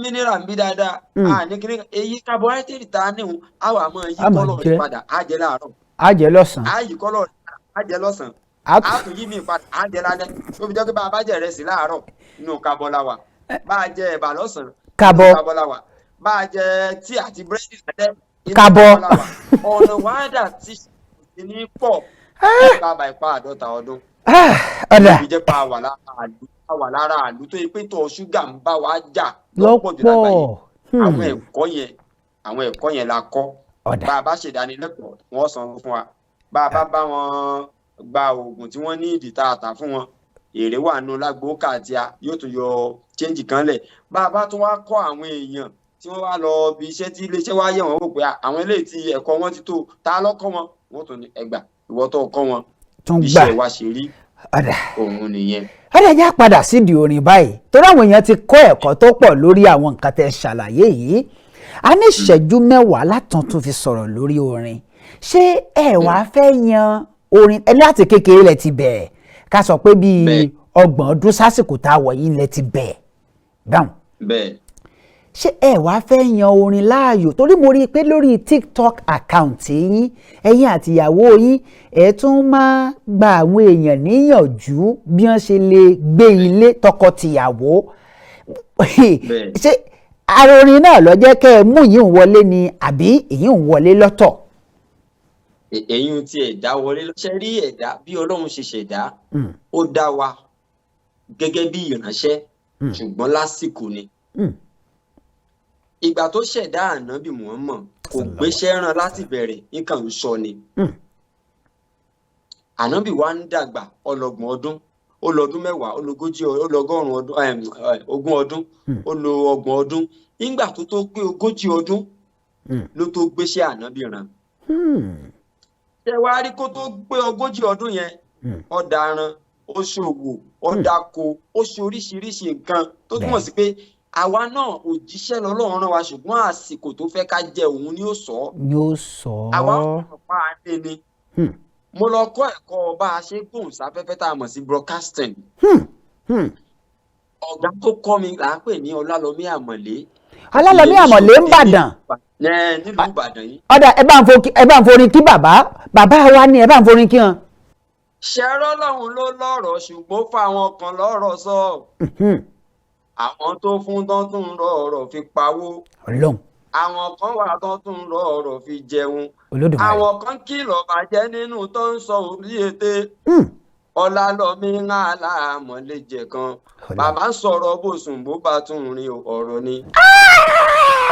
mineral ń bí dáadáa ní kí èyí carbohydrate tá a níhun àwa máa yí kọ́lọ̀ rẹ̀ padà á jẹ láàárọ̀ á jẹ lọ́sàn-án á yí kọ́lọ̀ rẹ̀ á jẹ lọ́sàn-án á tún yí mi padà á jẹ lálẹ́ tó fi jẹ́ pé bá a bá jẹ ìrẹsì láàárọ̀ inú kábọ́ la wà bá a jẹ ẹ̀bà lọ́sàn-án kábọ́ la wà bá a jẹ tí àti búrẹ́dì lálẹ́ inú kábọ́ la wà ọ̀nà wàdà tí ṣe ní pọ̀ bá ipa 50 ọdún ìbí jẹ́ pa wà lára àlù tó yẹ pé tọ̀ ṣúgà ń bá wa jà lọ́pọ̀ jù lágbàáyé àwọn ẹ̀kọ́ yẹn la kọ́ bá a bá ṣèdánilẹ́kọ̀ọ́ wọ́n san fún wa bá a bá wọn gba oògùn tí wọ́n ní ìdí tààtà fún wọn èrè wà nù lágbo kàtíà yóò tún yọ change kan lẹ̀ bá a bá tún wá kọ́ àwọn èèyàn tí wọ́n wá lọ bí iṣẹ́ tí iléeṣẹ́ wá yẹ̀ wọ́n wò pé àwọn eléyìí tí ẹ̀kọ́ wọn ti tó ta lọ́kọ́ wọn wọ́n tún ní ẹgbà ìwọ tó kọ́ wọn iṣẹ́ wa ṣe rí òun nìyẹn. ọ̀rẹ́ ẹ̀já padà sídìí orin báyìí torí àwọn èèyàn ti kọ́ ẹ̀kọ́ tó pọ̀ lórí àwọn nǹkan tẹ́ ṣàlàyé yìí a ní ìṣẹ́jú 10 látàn tún fi sọ̀rọ̀ lórí orin ṣé ẹ wá fẹ́ yan orin ẹni láti kékeré lẹ ti bẹ̀ẹ̀ ká sọ pé bíi 30 ọdún sásìkò tá a wọ̀ yìí lẹ ti bẹ̀ẹ̀ dáhùn. ṣé ẹ wá fẹ́ yan orin láàyò torí mo rí i pé lórí TikTok account yín ẹ̀yin àtìyàwó yín ẹ̀ tún máa gba àwọn èèyàn níyànjú bí wọ́n ṣe lè gbé ilé tọkọ-tìyàwó ṣé ara orin náà ló jẹ́ kẹ́ ẹ mú yìí ń wọlé ni àbí èyí ń wọlé lọ́tọ̀. èyí tí ẹ̀dá wọlé ṣe rí ẹ̀dá bí Ọlọ́run ṣe ṣẹ̀dá ó dá wa gẹ́gẹ́ bí ìránṣẹ́ ṣùgbọ́n lásìkò ni. ìgbà tó ṣẹ̀dá ànábì Muhammad kò gbéṣẹ́ rán láti bẹ̀rẹ̀ nǹkan ń sọ ni ànábì wa ń dàgbà ọlọ́gbọ̀n ọdún ó lọ ọdún mẹ́wàá ó lọ ogójì ó lọ ọgọ́rùn ọdún ogún ọdún ó lọ ọgbọ̀n ọdún nígbà tó tó pé ogójì ọdún ló tó gbéṣẹ́ ànábì rán. ṣé wàá rí kó tó pé ogójì ọdún yẹn ó dáràn ó ṣòwò ó dáko ó ṣe oríṣiríṣi nǹkan tó túmọ̀ sí pé àwa náà òjíṣẹ́ lọ́lọ́run rán wa ṣùgbọ́n àsìkò tó fẹ́ ká jẹ òun ni ó sọ. àwa ọ̀pọ̀ pa á dé ni. mo lọ kọ́ ẹ̀kọ́ bá a ṣe gbóhùn sáfẹ́fẹ́ tá a mọ̀ sí broadcasting. ọ̀gá tó kọ́ mi là ń pè ní Ọlálọ́mí Àmọ̀lé. Ọlálọ́mí Àmọ̀lé ń bàdàn. nílùú Ìbàdàn yìí. ọ̀dà ẹ bá ń forin kí bàbá wa ní ẹ bá ń forin kí wọn. ṣẹ́rọ́ lọ́hùn ló lọ́rọ̀ ṣùgbọ́n fáwọn kan lọ́rọ̀ sọ. àwọn tó fún tán tún rọ ọ̀rọ̀ fi pawó. Ọlọ́run. àwọn kan wà tán tún rọ ọ̀rọ̀ fi jẹun. Olódùmarè. àwọn kan kìlọ̀ bàjẹ́ nínú tó ń sọ orí ète. Ọlálọ́mí ńlá àmọ̀lẹ́jẹ̀ kan bàbá ń sọ̀rọ̀ bó sùn bó bá tún rin ọ̀rọ̀ ni.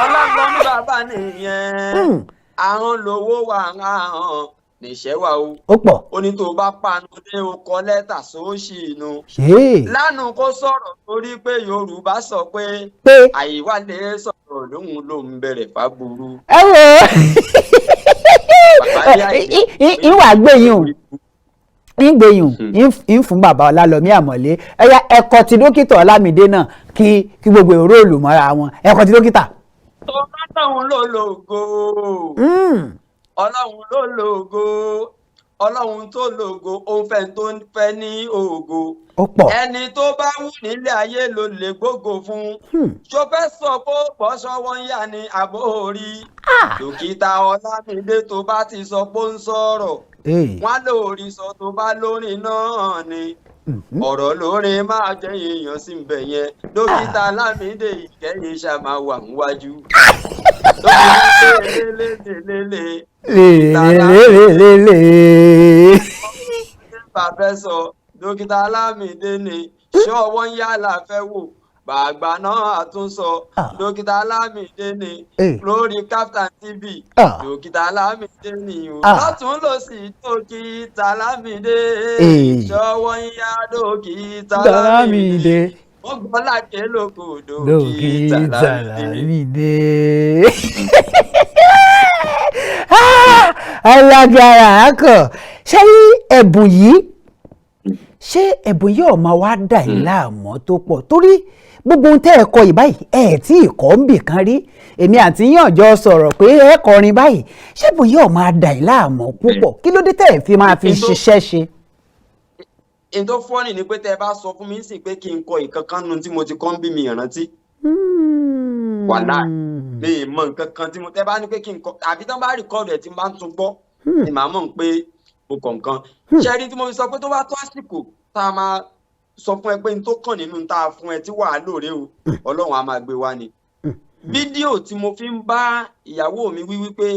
Ọlálọ́mí bàbá nìyẹn àwọn lówó wà ń hàn níṣẹ́ wa o. ó pọ̀. ó ní tó bá panu dé o kọ lẹ́tà sóòṣì inú. lánàá kó sọ̀rọ̀ torí pé Yorùbá sọ pé àyíwálé sọ̀rọ̀ lóhùn ló ń bẹ̀rẹ̀ fáburú. ẹ wo ìwà gbẹ̀yìn ń fún bàbá Ọlálọ́mí Àmọ̀lé ẹ̀yà ẹ̀kọ́ ti dókítà Ọlámidé náà kí gbogbo èrò olùmọ́ra wọn ẹ̀kọ́ ti dókítà. Ọlọ́run ló lògo Ọlọ́run ló lògo Ọlọ́run tó lògo ó fẹ́ tó fẹ́ ní ògo ẹni tó bá wù nílé ayé ló lè gbógo fún ṣó fẹ́ sọ pé pọ̀ SOWONYA ní àbórí dókítà Ọlámidé tó bá ti sọ pé ó ń sọ̀rọ̀ wọn lórí sọ tó bá lórin náà ni ọ̀rọ̀ lórin máa jẹ́ èèyàn sí ibẹ̀ yẹn dókítà Ọlámidé ìkẹyìn ṣàmà wà níwájú bàbá sọ dókítà Ọlámidé ni SOWONYA la fẹ́ wò bàgbà náà àtúnsọ dókítà Ọlámidé ni lórí KAFTAN TV dókítà Ọlámidé ni o lọ́tún lósì dókítà Ọlámidé SOWONYA dókítà Ọlámidé wọ́n gbọ́ láti lóko dókítà Ọlámidé. alágbára akọ ṣé ẹ̀bùn yìí ọ̀ máa wá dà yín láàmú tó pọ̀ torí gbogbo ohun tẹ́ ẹ kọ yìí báyìí ẹ tí ì kọ́ ń bì kan rí èmi àti yín ọ̀jọ́ sọ̀rọ̀ pé ẹ kọrin báyìí ṣé ẹ̀bùn yìí ọ̀ máa dà yín láàmú púpọ̀ kí ló dé tẹ́ ẹ fi máa fi ṣiṣẹ́ ṣe. èyí tó fọ́nì ni pé tẹ́ ẹ bá sọ fún mi sì pé kí n kọ ìkankan nu tí mo ti kọ́ ń bí mi ìrántí. wàhálà mi ì mọ nǹkan kan tí mo tẹ́ bá ní pé kí n kọ àbí tán bá rìkọ́ọ̀dù ẹ̀ tí n bá ń tún gbọ́ ni màá mọ̀ pé mo kọ̀ nǹkan. ṣẹ́rí tí mo fi sọ pé tó bá tó àsìkò tá a máa sọ fún ẹ pé n tó kàn nínú tá a fún ẹ tí wàá lóore o Ọlọ́run á máa gbé wá ni. fídíò tí mo fi ń bá ìyàwó mi wí wípé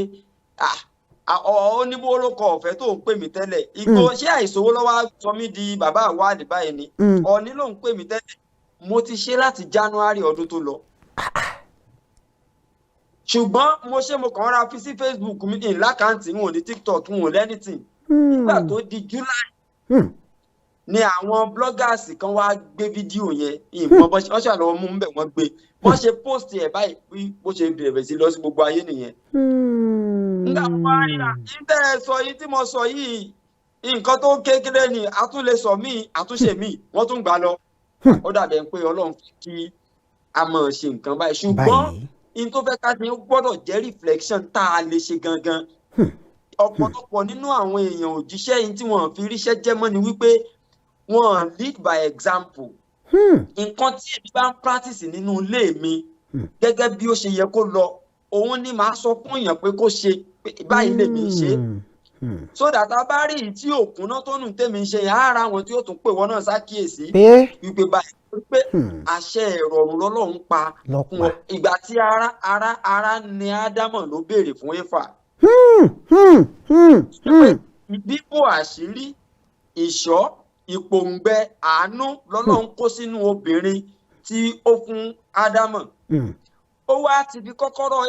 ó ní bó ló kọ ọ̀fẹ́ tó ń pè mí tẹ́lẹ̀ ìgò ṣé àìsówó lọ́wọ́ sọ mí di bàbá àwàdì báyìí ni ọ̀ní ló ń pè mí tẹ́lẹ̀ mo ti ṣe láti January ọdún tó lọ. ṣùgbọ́n mo kàn ra fi sí Facebook mi ní lákàntì n ò ní TikTok n ò lẹ́nìtì nígbà tó di July ni àwọn bloggers kan wá gbé fídíò yẹn ìmọ̀ wọ́n ṣàlọ́ mú bẹ̀ wọ́n gbé wọ́n ṣe post ẹ̀ báyìí bó ṣe bẹ̀rẹ̀ sí lọ sí gbogbo ayé nìyẹn. nígbà tó wá rí ìtẹ́ ẹ sọ yìí tí mo sọ yìí nǹkan tó kékeré ni àtúnlé sọ míì àtúnṣe míì wọ́n tún gbà lọ. ó dàbẹ̀ pé Ọlọ́run kí a mọ̀ ṣe nǹkan báyìí ṣùgbọ́n in tó fẹ́ ká ní gbọ́dọ̀ jẹ́ reflection tá a lè ṣe gangan. ọ̀pọ̀lọpọ̀ nínú àwọn èèyàn òjíṣẹ́ yìí tí wọ́n fi ríṣẹ́ jẹ́ mọ́ ni wípé wọ́n lead by example. nǹkan tí èmi bá ń practice nínú ilé mi gẹ́gẹ́ bí ó ṣe yẹ kó lọ òun ni màá sọ fún èèyàn pé kó ṣe báyìí lèmi ń ṣe. so that a bá rí i tí òkun náà tó nù tèmi ń ṣe yẹn ara wọn tí ó tún pè wọ́n náà ṣàkíyèsí wípé báyìí pé àṣẹ ìrọ̀rùn lọ́lọ́run pa fún ọ ìgbà tí ara ni Ádámọ̀ ló béèrè fún Éfà. bíbò àṣírí ìṣọ́ ìpòǹgbẹ àánú lọ́lọ́run kó sínú obìnrin tí ó fún Ádámọ̀. ó wá ti fi kọ́kọ́rọ́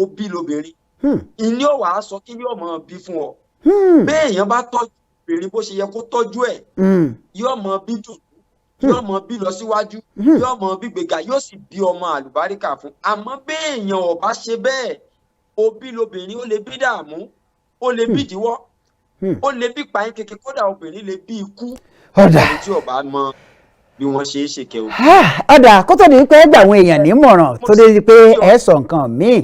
òbí lobìnrin ìní ò wá sọ kí ni ó mọ bí fún ọ béèyàn bá tọ́jú obìnrin bó ṣe yẹ kó tọ́jú ẹ̀ yóò mọ bí dùn yóò mọ bí lọ síwájú yóò mọ bí gbéga yóò sì bí ọmọ àlùbáríkà fún àmọ́ béèyàn ò bá ṣe bẹ́ẹ̀ òbí lobìnrin ó lè bí dààmú ó lè bí ìdíwọ́ ó lè bí pààyàn kékeré kódà obìnrin lè bí ikú ẹni tí ò bá mọ bí wọ́n ṣe é ṣe kẹ́ o. ọ̀dà kó tó di pé ẹ gbà àwọn èèyàn nímọ̀ràn tó dé pé ẹ sọ nǹkan míì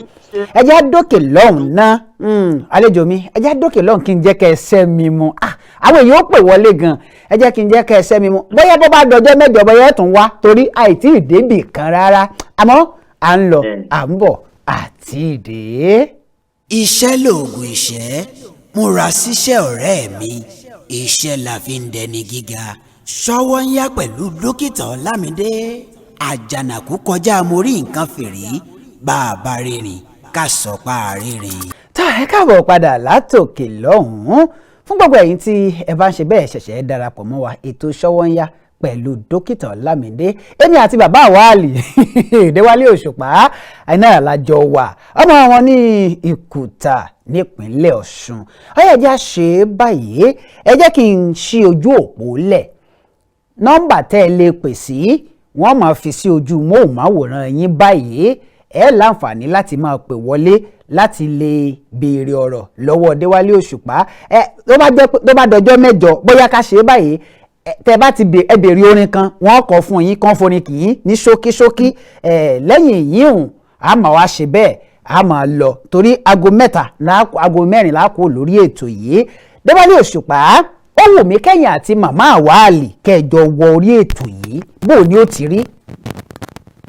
ẹ já dókè lọ́hùn ná àlejò mi ẹ já dókè lọ́hùn kí n jẹ́ kẹ́ ẹ sẹ́ mi mu àwọn èèyàn ó pè wọlé gan ẹ jẹ́ kí n jẹ́ kẹ́ ẹ sẹ́ mi mu bóyá bó bá dọjọ́ mẹ́jọ bóyá ẹ̀ tún wá torí àìtí ìdébì kan rárá àmọ́ à ń lọ à ń bọ̀ àti ìdè. iṣẹ́ lòògùn ìṣẹ́ múra síṣẹ́ ọ̀rẹ́ mi iṣẹ́ la fi ń dẹni gíga ṣọ́wọ́nyá pẹ̀lú dókítà Ọlámidé àjànàkú kọjá mo rí nǹkan fìrí bá a bá rìnrìn ká sọ pa àrírìn. tá ẹ káàbọ̀ padà látòkè lọ́hùn-ún fún gbogbo ẹ̀yin tí ẹ bá ń ṣe bẹ́ẹ̀ ṣẹ̀ṣẹ̀ darapọ̀ mọ́ wa ètò ṣọ́wọ́nyá pẹ̀lú dókítà Ọlámidé èmi àti bàbá àwálì Déwálé Òṣùpá iná àlájọ wà ọmọ wọn ní Ìkùtà nípínlẹ̀ Ọ̀ṣun ọyẹ jẹ́ àṣẹ báyìí ẹ jẹ́ kí n ṣí ojú òpó lẹ̀ nọ́mbà tẹ́ ẹ lè pè sí wọ́n máa fi sí ojú móhùnmáwòrán yín báyìí ẹ láǹfààní láti máa pè wọlé láti lè béèrè ọ̀rọ̀ lọ́wọ́ Déwálé Òṣùpá tó bá dọjọ́ mẹ́jọ bóyá ká ṣe báyìí tẹ́ bá ti ẹ béèrè orin kan wọ́n kọ fún yín kán forin kì í ní ṣókíṣókí lẹ́yìn yíhùn a máa wá ṣe bẹ́ẹ̀ a máa lọ torí aago mẹ́rin láàkó lórí ètò yìí Déwálé Òṣùpá ó wù mí kẹ́yìn àti màmá àwálì kẹjọ wọ orí ètò yìí bó ni ó ti rí.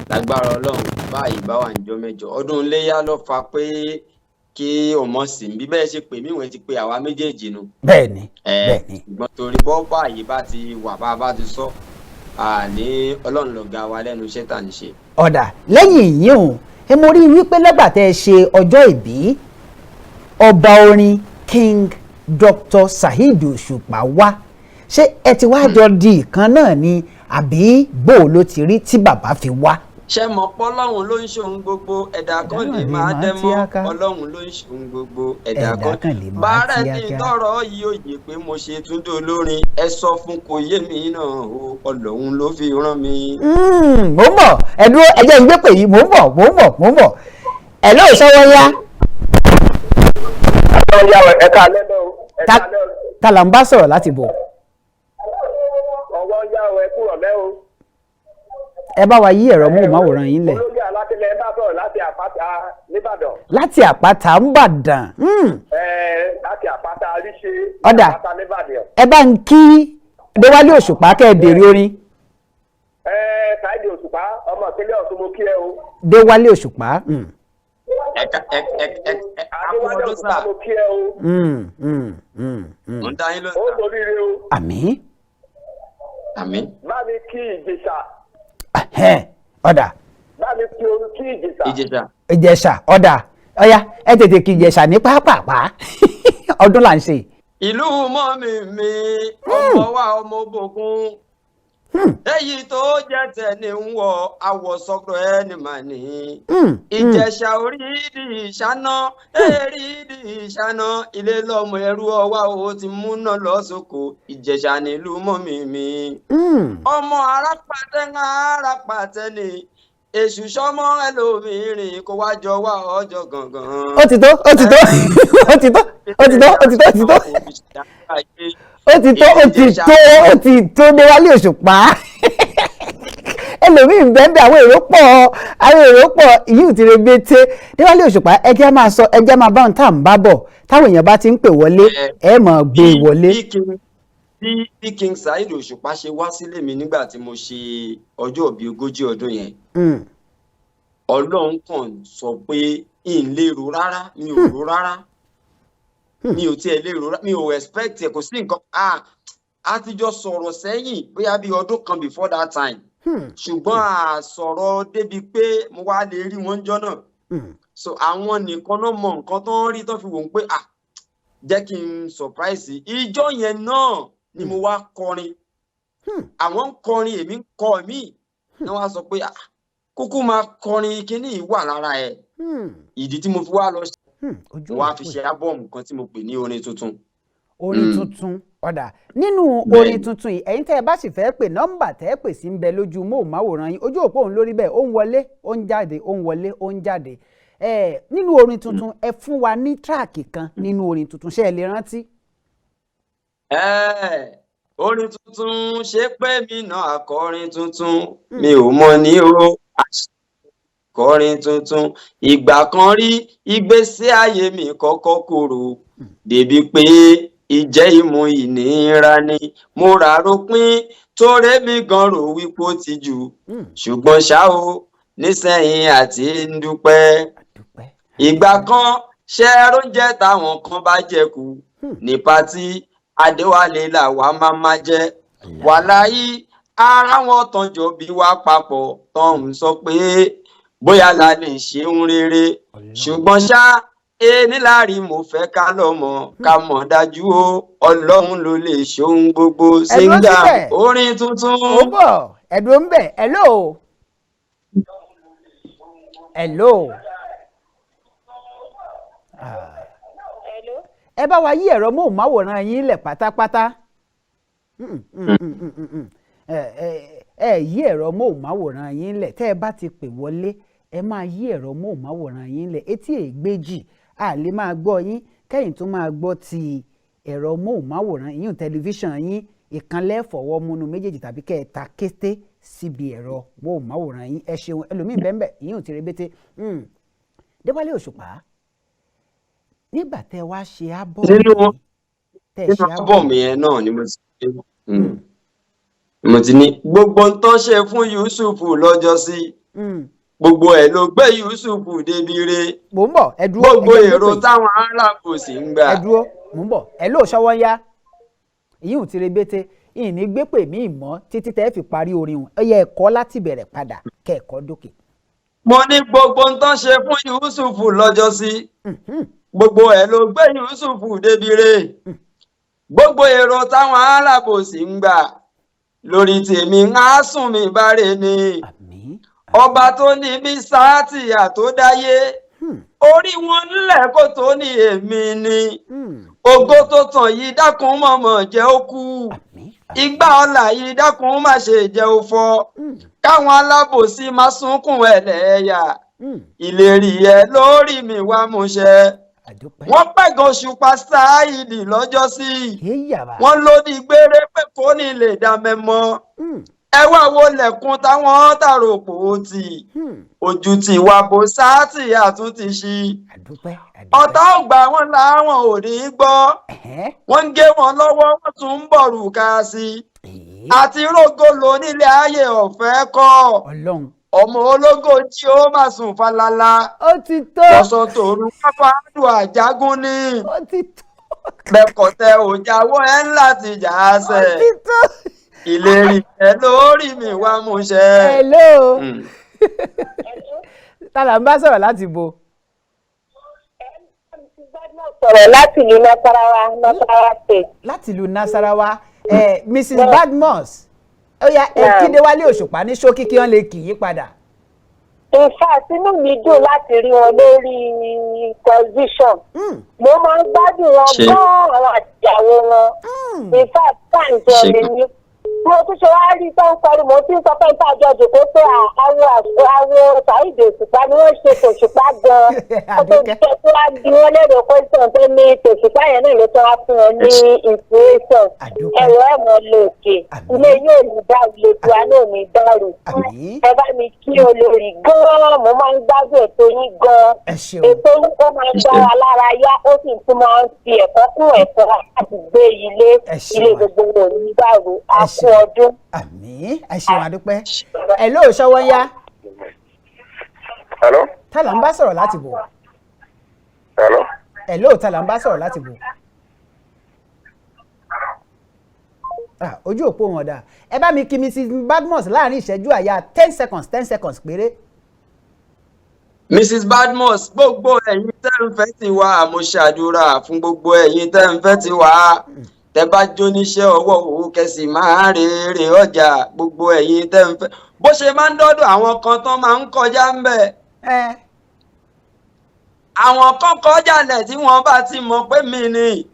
lágbára Ọlọ́run báyìí bá wà níjọ́ mẹ́jọ ọdún iléyá ló fa pé kí ọmọ sì ń bí bẹ́ẹ̀ ṣe pè mí ìwé ti pé àwa méjèèjì nu. bẹ́ẹ̀ni bẹ́ẹ̀ni. ṣùgbọ́n torí bọ́ báyìí bá ti wà bá a bá ti sọ ní Ọlọ́run lọ̀gá wa lẹ́nu iṣẹ́ tà ń ṣe. ọ̀dà lẹ́yìn ìyíhùn ẹ mo rí i wípé lẹ́gbà tẹ́ ẹ ṣe ọjọ́ ìbí ọba orin King Dr. SAHEED Òṣùpá wá ṣé ẹ ti wá jọ di ìkan náà ni àbí bó ló ti rí tí bàbá fi wá. ṣé mọ̀ pé Ọlọ́run ló ń ṣòun gbogbo ẹ̀dá kan lè máa dẹ́ mọ́ Ọlọ́run ló ń ṣòun gbogbo ẹ̀dá kan lè máa tí a ká. bàárẹ̀ ní tọrọ yìí ó yè pé mo ṣe túndé olórin ẹ sọ fún kò yé mi náà o Ọlọ́run ló fi rán mi. mò ń bọ̀ ẹ dúró ẹ jẹ́ ìgbé pè yìí mò ń bọ̀ ẹ lóò ṣọ́wọ́nyá. ẹ̀ka lẹ́nu ta là ń bá sọ̀rọ̀ láti bọ̀. ọwọ́ yá ọ ẹ kúrò lẹ́ o. ẹ bá wa yí ẹ̀rọ móhùnmáwòrán yín lẹ̀. olóyè alátìlẹ̀ bá sọ̀rọ̀ láti àpáta nìbàdàn. láti àpáta ń bàdàn. láti àpáta àríṣe ọ̀dà àpáta nìbàdàn. ẹ bá ń kí Déwálé Òṣùpá kẹ́ ẹ béèrè orin. SAHEED Òṣùpá ọmọ ìpínlẹ̀ Ọ̀ṣun mo kí ẹ o. Déwálé Òṣùpá. Déwálé Òṣùpá mo kí ẹ o. ń dá yín lọ. ó lóríire o. àmín. àmín. bá mi kí Ìjẹ̀ṣà. ọ̀dà. bá mi kí Ìjẹ̀ṣà. Ìjẹ̀ṣà ọ̀dà ọ̀yá ẹ tètè kí Ìjẹ̀ṣà ní pápápá ọdún là ń ṣe. ìlú mọ́mì mi ọmọ wa ọmọ ògbógun èyí tó jẹ́ tẹ̀lé ń wọ àwọ̀sọ́gbọ̀ ẹni mà ní. Ìjẹ̀ṣà orídì ìṣáná èrìdì ìṣáná ilé lọ́mọ ẹrú ọwá o ti múná lọ sóko Ìjẹ̀ṣà nílùú mọ́mì mi. ọmọ arápàtẹ ń arápàtẹ ni èṣù sọmọ ẹlòmíràn kó wá jọ wá ọjọ́ gangan. ó ti tó Déwálé Òṣùpá ẹlòmíì ń bẹ́ẹ̀ àwọn èrò pọ̀ yìí ti re bété Déwálé Òṣùpá ẹjẹ́ máa sọ ẹjẹ́ máa bá ohun tá à ń bá bọ̀ táwọn èèyàn bá ti ń pè wọlé ẹ máa gbé wọlé. bí King SAHEED Òṣùpá ṣe wá sílé mi nígbà tí mo ṣe ọjọ́ ìbí 40 ọdún yẹn Ọlọ́run kàn sọ pé n lè rò rárá mi ò rò rárá mi ò tiẹ̀ lè rò rárá mi ò expect ẹ̀ kò sí nǹkan a ti jọ sọ̀rọ̀ sẹ́yìn bóyá bí ọdún kan before that time ṣùgbọ́n a sọ̀rọ̀ débi pé mo wá lè rí wọn jọ náà so àwọn nìkan náà mọ nǹkan tó ń rí tó fi wò ó pé jẹ́ kí n surprise ìjọ yẹn náà ni mo wá kọrin àwọn ń kọrin èmi ń kọ mí ni wọ́n á sọ pé kúkú máa kọrin kíní wà lára ẹ̀ ìdí tí mo fi wá lọ wọ́n á fi ṣe ábọ̀mù kan tí mo pè ní orin tuntun. Orin tuntun ọ̀dà nínú orin tuntun yìí ẹ̀yin tẹ́ ẹ bá sì fẹ́ pè nọ́mbà tẹ́ ẹ pè sí ń bẹ lójú móhùnmáwòrán yín ojú òpó òun lórí bẹ́ẹ̀ ó ń wọlé ó ń jáde ó ń wọlé ó ń jáde nínú orin tuntun ẹ fún wa ní tíráàkì kan nínú orin tuntun ṣé ẹ lè rántí. Orin tuntun ṣé pé mi náà akọrin tuntun mi ò mọ ní o kọrin tuntun ìgbà kan rí ìgbésí ayé mi kọ́kọ́ korò débi pé ìjẹ́ ìmú ìnira ni mo rárò pín torí mi gan rò wípé ó ti jù ṣùgbọ́n ṣá o nísẹ̀yìn àti ń dúpẹ́ ìgbà kan ṣe oúnjẹ táwọn kan bá jẹ kù ní pátí Adéwálé làwa máa jẹ wàláyé ara wọn tànjọ bí wá papọ̀ tán ń sọ pé bóyá la lè ṣeun rere ṣùgbọ́n ṣá níláàrí mo fẹ́ ká lọ́mọ ká mọ̀ dájú o Ọlọ́run ló lè ṣohun gbogbo síngà orin tuntun. ó bọ̀ ẹ̀dùn ń bẹ̀ hello. ẹ bá wa yí ẹ̀rọ móhùnmáwòrán yín lẹ̀ pátápátá ẹ yí ẹ̀rọ móhùnmáwòrán yín lẹ̀ tẹ́ ẹ bá ti pè wọlé ẹ máa yí ẹ̀rọ móhùnmáwòrán yín lẹ̀ etí ègbèjì a lè máa gbọ́ yín kẹ́yìn tó máa gbọ́ ti ẹ̀rọ móhùnmáwòrán yín tẹlifíṣàn yín ìkànlẹ̀ fọwọ́ múnú méjèèjì tàbí kẹ́ ẹ ta kété síbi ẹ̀rọ móhùnmáwòrán yín ẹ ṣeun ẹlòmíín bẹ́ẹ̀ yín ò ti rebété Déwálé Òṣùpá nígbà tẹ́ wá ṣe ábọ̀mù nínú ábọ̀mù yẹn náà ni mo ti ní gbogbo ń tán ṣe fún Yusuf lọ́jọ́ sí gbogbo ẹ̀ ló gbé Yusuf débi re mò ń bọ̀ ẹ dúró gbogbo èrò táwọn aráàlú sì ń gbà. ẹ dúró mò ń bọ̀ ẹ lóò ṣọwọ́nyá èyí ò ti rebété ìní gbé pè mí ìmọ̀ títí tẹ́ fi parí orin hùn ẹ yẹ ẹ̀kọ́ láti bẹ̀rẹ̀ padà kẹ́ẹ̀kọ́ dókè. mo ní gbogbo ń tán ṣe fún Yusuf lọ́jọ́ sí gbogbo ẹ̀ ló gbé Yusuf débi re gbogbo èrò táwọn aráàlú sì ń gbà lórí tèmi ń á sùn mí báre ni ọba tó ní bí sáàtì àtódáyé orí wọn nílẹ̀ kó tó ní èmi ni ògo tó tàn yìí dákun mọ̀mọ̀ jẹ́ ó kú igbá ọlà yìí dákun má ṣe jẹ́ ó fọ́ káwọn alábòsí má sunkún ẹlẹ́yà ìlérí ẹ lórí mi wá múṣẹ wọ́n pẹ̀gàn Òṣùpá SAHEED lọ́jọ́ sí wọ́n ló ní gbére pé kò ní lè dá mẹ́mọ́ ẹ wá wo lẹ̀kùn táwọn tàròpò tì ojú tí wà bó sáàtì àtúntì ṣí ọ̀tá ọgbà wọn làwọn ò ní gbọ́ wọ́n ń gé wọn lọ́wọ́ wọ́n tún ń bọ̀rù ká sí àti rógolo nílé ayé ọ̀fẹ́ kọ́ ọmọ ológo tí ó máa sùn falala ó ti tó ọ̀sán tòru pápá àdùn àjágún ní ó ti tó bẹ́kọ̀tẹ́ òjàwọ́ ẹ̀ ńlá ti jà á sẹ̀ ó ti tó ìlérí ẹ lórí mi wá múṣẹ. hello tálà ń bá sọ̀rọ̀ láti bo. sọ̀rọ̀ láti ìlú Nasarawa state. láti ìlú Nasarawa Mrs. Badmus ó yá kí Déwálé Òṣùpá ní ṣókí kí wọ́n lè kì í padà. in fact inú mi dùn láti rí wọn lórí television mo máa ń gbádùn wọn gan àwọn àtìyàwó wọn in fact káàǹjọ mi ní mo tún ṣe wá rí tó ń parí mo ti ń sọ pé nípa àjọ jòkó pé àwọn SAHEED Òṣùpá ni wọ́n ṣe tòṣùpá gan-an ó tó jẹ́ tó wá di wọ́n lérò question tó ní tòṣùpá yẹn náà ló tó wá fún wọn ní inspiration ẹ̀rọ ẹ̀mọ́ lòkè ilé yóò ní dàrú lójú wa náà ní dàrú ẹ bá mi kí olórí gan-an mo máa ń gbádùn ètò yín gan-an ètò yín ó máa ń dára lára yá ó sì tún máa ń fi ẹ̀kọ́ kún ẹ̀kọ́ láti gbé ilé gbogbo wọn ní dàrú àkú ọdún. àmín ẹ ṣeun àdúpẹ́ hello Ṣówónyá. hello. tálà ń bá sọ̀rọ̀ láti bò. hello tálà ń bá sọ̀rọ̀ láti bò. ojú òpó wọn dà ẹ bá mi kí Mrs. Badmus láàrin ìṣẹ́jú àyà 10 seconds péré. Mrs. Badmus gbogbo ẹ̀yin tẹ́ ń fẹ́ ti wá mo ṣàdúrà fún gbogbo ẹ̀yin tẹ́ ń fẹ́ ti wá tẹ́ bá jóníṣẹ́ ọwọ́ òwò kẹsì máa rèrè ọjà gbogbo ẹ̀yin tẹ́ ń fẹ́ bó ṣe máa ń dọ́dọ̀ àwọn kan tán máa ń kọjá ń bẹ̀. àwọn kan kọjálẹ̀ tí wọ́n bá ti mọ̀ pé mi ni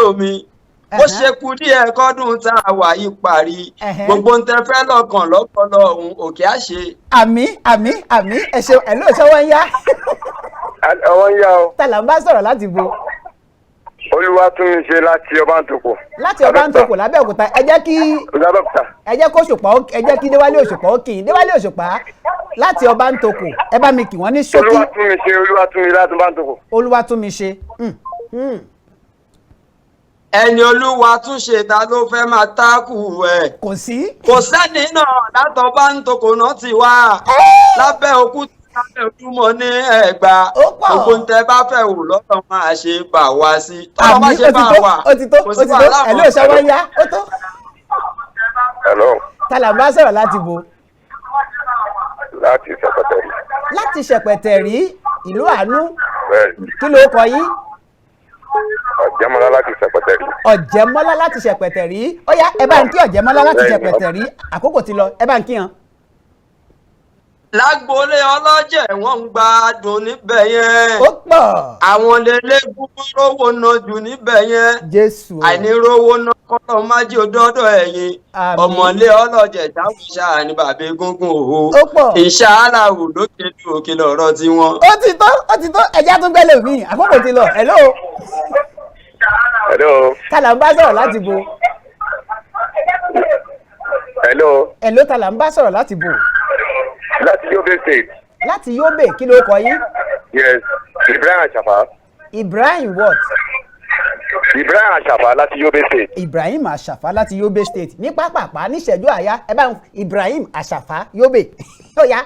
omi ó ṣe kú díẹ̀ kọ́dún tá a wà yìí parí gbogbo ń tẹ fẹ́ lọ́kàn lọ́pọ̀lọ́ ọ̀hún òkè á ṣe. àmì ẹ ṣeun ẹ lóò SOWONYA. SOWONYA o. tàlà ń bá sọ̀rọ̀ láti bo. Olúwatúnmiṣe láti Ọbántòkò. láti Ọbántòkò lábẹ́òkúta ẹ jẹ́ kó Òṣùpá ẹ jẹ́ kí Déwálé Òṣùpá ó kì í Déwálé Òṣùpá láti Ọbántòkò ẹ bá mi kì wọ́n ní ṣókí. Olúwatúnmiṣe láti Ọbántòkò. Olúwatúnmiṣe. ẹni Olúwa tún ṣe ta ló fẹ́ máa tákù ẹ̀. kò sí. kò sẹ́ni náà látọ̀ Ọbántòkò náà ti wá lábẹ́ òkúta lábẹ́ ojúmọ́ ní Ẹ̀gbá gbogbo ń tẹ bá fẹ́ wò lọ́tọ̀ máa ṣe bà wá sí. àmì ó ti tó ẹ lóò SOWONYA ó tó. Hello. tàlà ń bá sọ̀rọ̀ láti bo. láti Ṣẹ̀pẹ̀tẹ̀rí. láti Ṣẹ̀pẹ̀tẹ̀rí ìlú àánú. bẹ́ẹ̀ni. kí ló kọ yín. Ọ̀jẹ̀mọ́lá láti Ṣẹ̀pẹ̀tẹ̀rí. Ọ̀jẹ̀mọ́lá láti Ṣẹ̀pẹ̀tẹ̀rí ó yá ẹ bá ń kí Ọ̀jẹ̀mọ́lá láti Ṣẹ̀pẹ̀tẹ̀rí àkókò ti lọ ẹ bá ń kí hàn. lágboolé ọlọ́jẹ̀ wọ́n ń gbádùn níbẹ̀ yẹn. ó pọ̀. àwọn lélẹ́gùn rówó náà jù níbẹ̀ yẹn. Jésù. àìnírówó náà kọ́lọ́ májí òdọ́dọ̀ ẹ̀yìn. ọmọlé ọlọ́jẹ̀ dáhùnṣà ní bàbá egungun òhò. ó pọ̀. ìṣàlàwò lókè òkè lọ́rọ̀ tiwọn. ó ti tó ẹja tún gbẹ́lẹ̀ mi àkókò ti lọ hello. Hello. tàlà ń bá sọ̀rọ̀ láti bo. Hello. tàlà ń bá sọ̀rọ̀ láti bo. láti Yobe State. láti Yobe kí ló kọ yín. Yes. Ibrahim Àṣàfà. Ibrahim what. Ibrahim Àṣàfà láti Yobe State. Ibrahim Àṣàfà láti Yobe State ní pápápá níṣẹ́jú àyá ẹ bá ń Ibrahim Àṣàfà Yobe ó yá.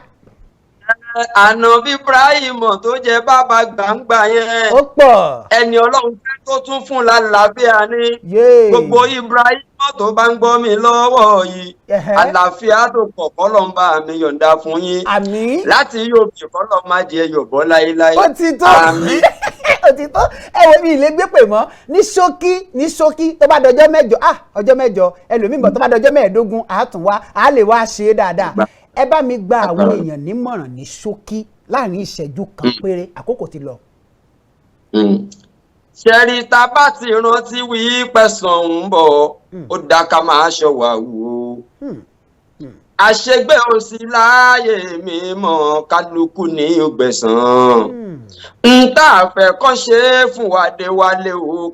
Ànàbí Ibrahim tó jẹ bàbá gbàǹgbà yẹn. ó pọ̀. ẹni Ọlọ́run fẹ́ tó tún fún lálàáfíà ní. gbogbo Ibrahim tó bá ń gbọ́ mi lọ́wọ́ yìí àlàáfíà tó pọ̀ kọ́lọ́ ń bá mi yọ̀ǹda fún yín. àmín. láti yóò bí kọ́lọ́ má jẹ yọ̀bọ́ láéláé. ó ti tó ó ti tó ẹ wo mi ìlé gbé pè mọ́ ní ṣókí tó bá dọjọ́ mẹ́jọ ọjọ́ mẹ́jọ ẹlòmíì tó bá dọjọ́ mẹ́ẹ̀ẹ́dógún àátúnwá àá lè wá ṣe é dáadáa. ẹ bá mi gba àwọn èèyàn nímọ̀ràn ní ṣókí láàrin ìṣẹ́jú kan péré àkókò ti lọ. ṣẹ́rí tá a bá ti rántí wí pẹ̀sán ń bọ̀ ó dá ká máa ṣọ̀wá wò ó. àṣegbé òsì láàyè mímọ́ kálukú ní ògbẹ̀sán. ń tá a fẹ́ kọ́ ṣe é fún wa Déwálé o.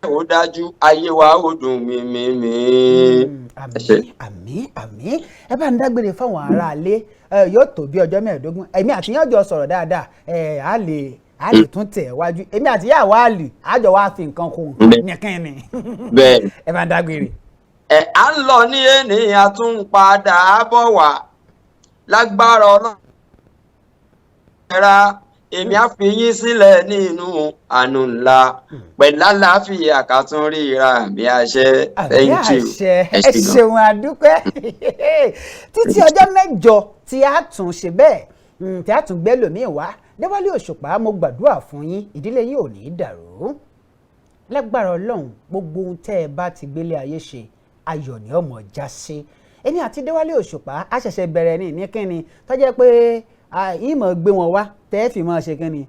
ó dájú ayé wa ó dùn mímímí. àmín ẹ bá ń dágbére fáwọn aráalé yóò tó bí ọjọ́ mẹ́ẹ̀ẹ́dógún èmi àti yín ọjọ́ sọ̀rọ̀ dáadáa a lè tún tẹ̀ wájú èmi àti yín àwa àlè àjọ wa fi nǹkan kún nìkan ni ẹ bá ń dágbére. à ń lọ ní ènìyàn tún padà bọ̀ wá lágbára Ọlọ́run èmi á fi yín sílẹ̀ nínú àánú ńlá pẹ̀lú àlàáfíà ká tún ríra bí àṣẹ. Thank you. ẹ ṣeun àdúpẹ́ títí ọjọ́ mẹ́jọ tí a tún ṣe bẹ́ẹ̀ tí a tún gbé lòmíì wá Déwálé Òṣùpá mo gbàdúrà fún yín ìdílé yín ò ní í dàrú lágbára Ọlọ́run gbogbo ohun tẹ́ ẹ bá ti gbélé ayé ṣe ayọ̀ ni ọmọ já sí èmi àti Déwálé Òṣùpá a ṣẹ̀ṣẹ̀ bẹ̀rẹ̀ ní kíni tó jẹ́ pé ìmọ̀ gbé wọn wá tẹ́ fi máa ṣe kíni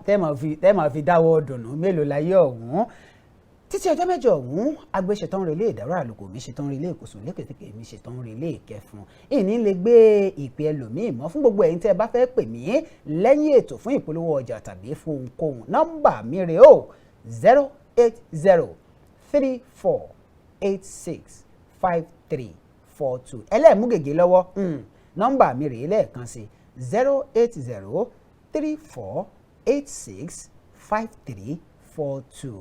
tẹ́ máa fi dáwọ́ dùnú mélòó láyé ọ̀hún títí ọjọ́ mẹ́jọ ọ̀hún agbé ṣetán relé ìdárò àlùkò mi ṣetán relé ìkòsùn lékètékè mi ṣetán relé ìkẹfun ìní lè gbé ìpè ẹlòmíì mọ́ fún gbogbo ẹ̀yin tẹ́ ẹ bá fẹ́ pè mí lẹ́yìn ètò fún ìpolówó ọjà tàbí fún ohunkóhun nọ́mbà mi rèé o 08034865342 ẹlẹ́ẹ̀mú gègé lọ́wọ́ nọ́mbà mi rèé lẹ́ẹ̀kan sí 08034865342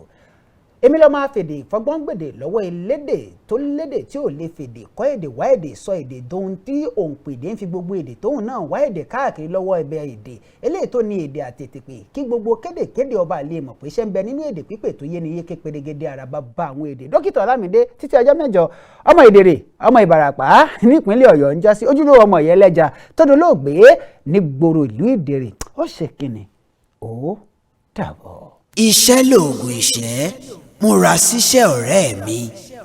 èmi ló máa fèdè ìfọgbọ́ngbèdè lọ́wọ́ elédè tó lédè tí ò lè fèdè kọ́ èdè wá èdè sọ èdè tóun tí òǹpèdè ń fi gbogbo èdè tóun náà wá èdè káàkiri lọ́wọ́ ẹbẹ̀ èdè eléyìí tó ní èdè àtètèpè kí gbogbo kédèkédè ọba lè mọ̀ pé ṣé ń bẹ nínú èdè pípè tó yé ni yéké pérégedé araba bá àwọn èdè dókítà Ọlámidé títí ọjọ́ mẹ́jọ ọmọ Ìdèrè ọmọ Ìbàràpá nípínlẹ̀ Ọ̀yọ́ ń jásí ojúlówó ọmọ Ìyẹ́lẹ́jà tó dolóògbé ní gbòòrò ìlú Ìdèrè ó ṣe kìnnì ó dàbọ̀. iṣẹ́ lòògùn ìṣẹ́ múra síṣẹ́ ọ̀rẹ́ mi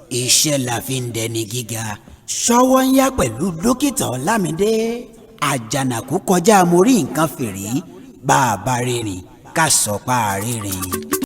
iṣẹ́ la fi ń dẹni gíga SOWONYA pẹ̀lú dókítà Ọlámidé àjànàkú kọjá mo rí nǹkan fìrí bá a bá rìnrìn ká sọ pa àrírìn.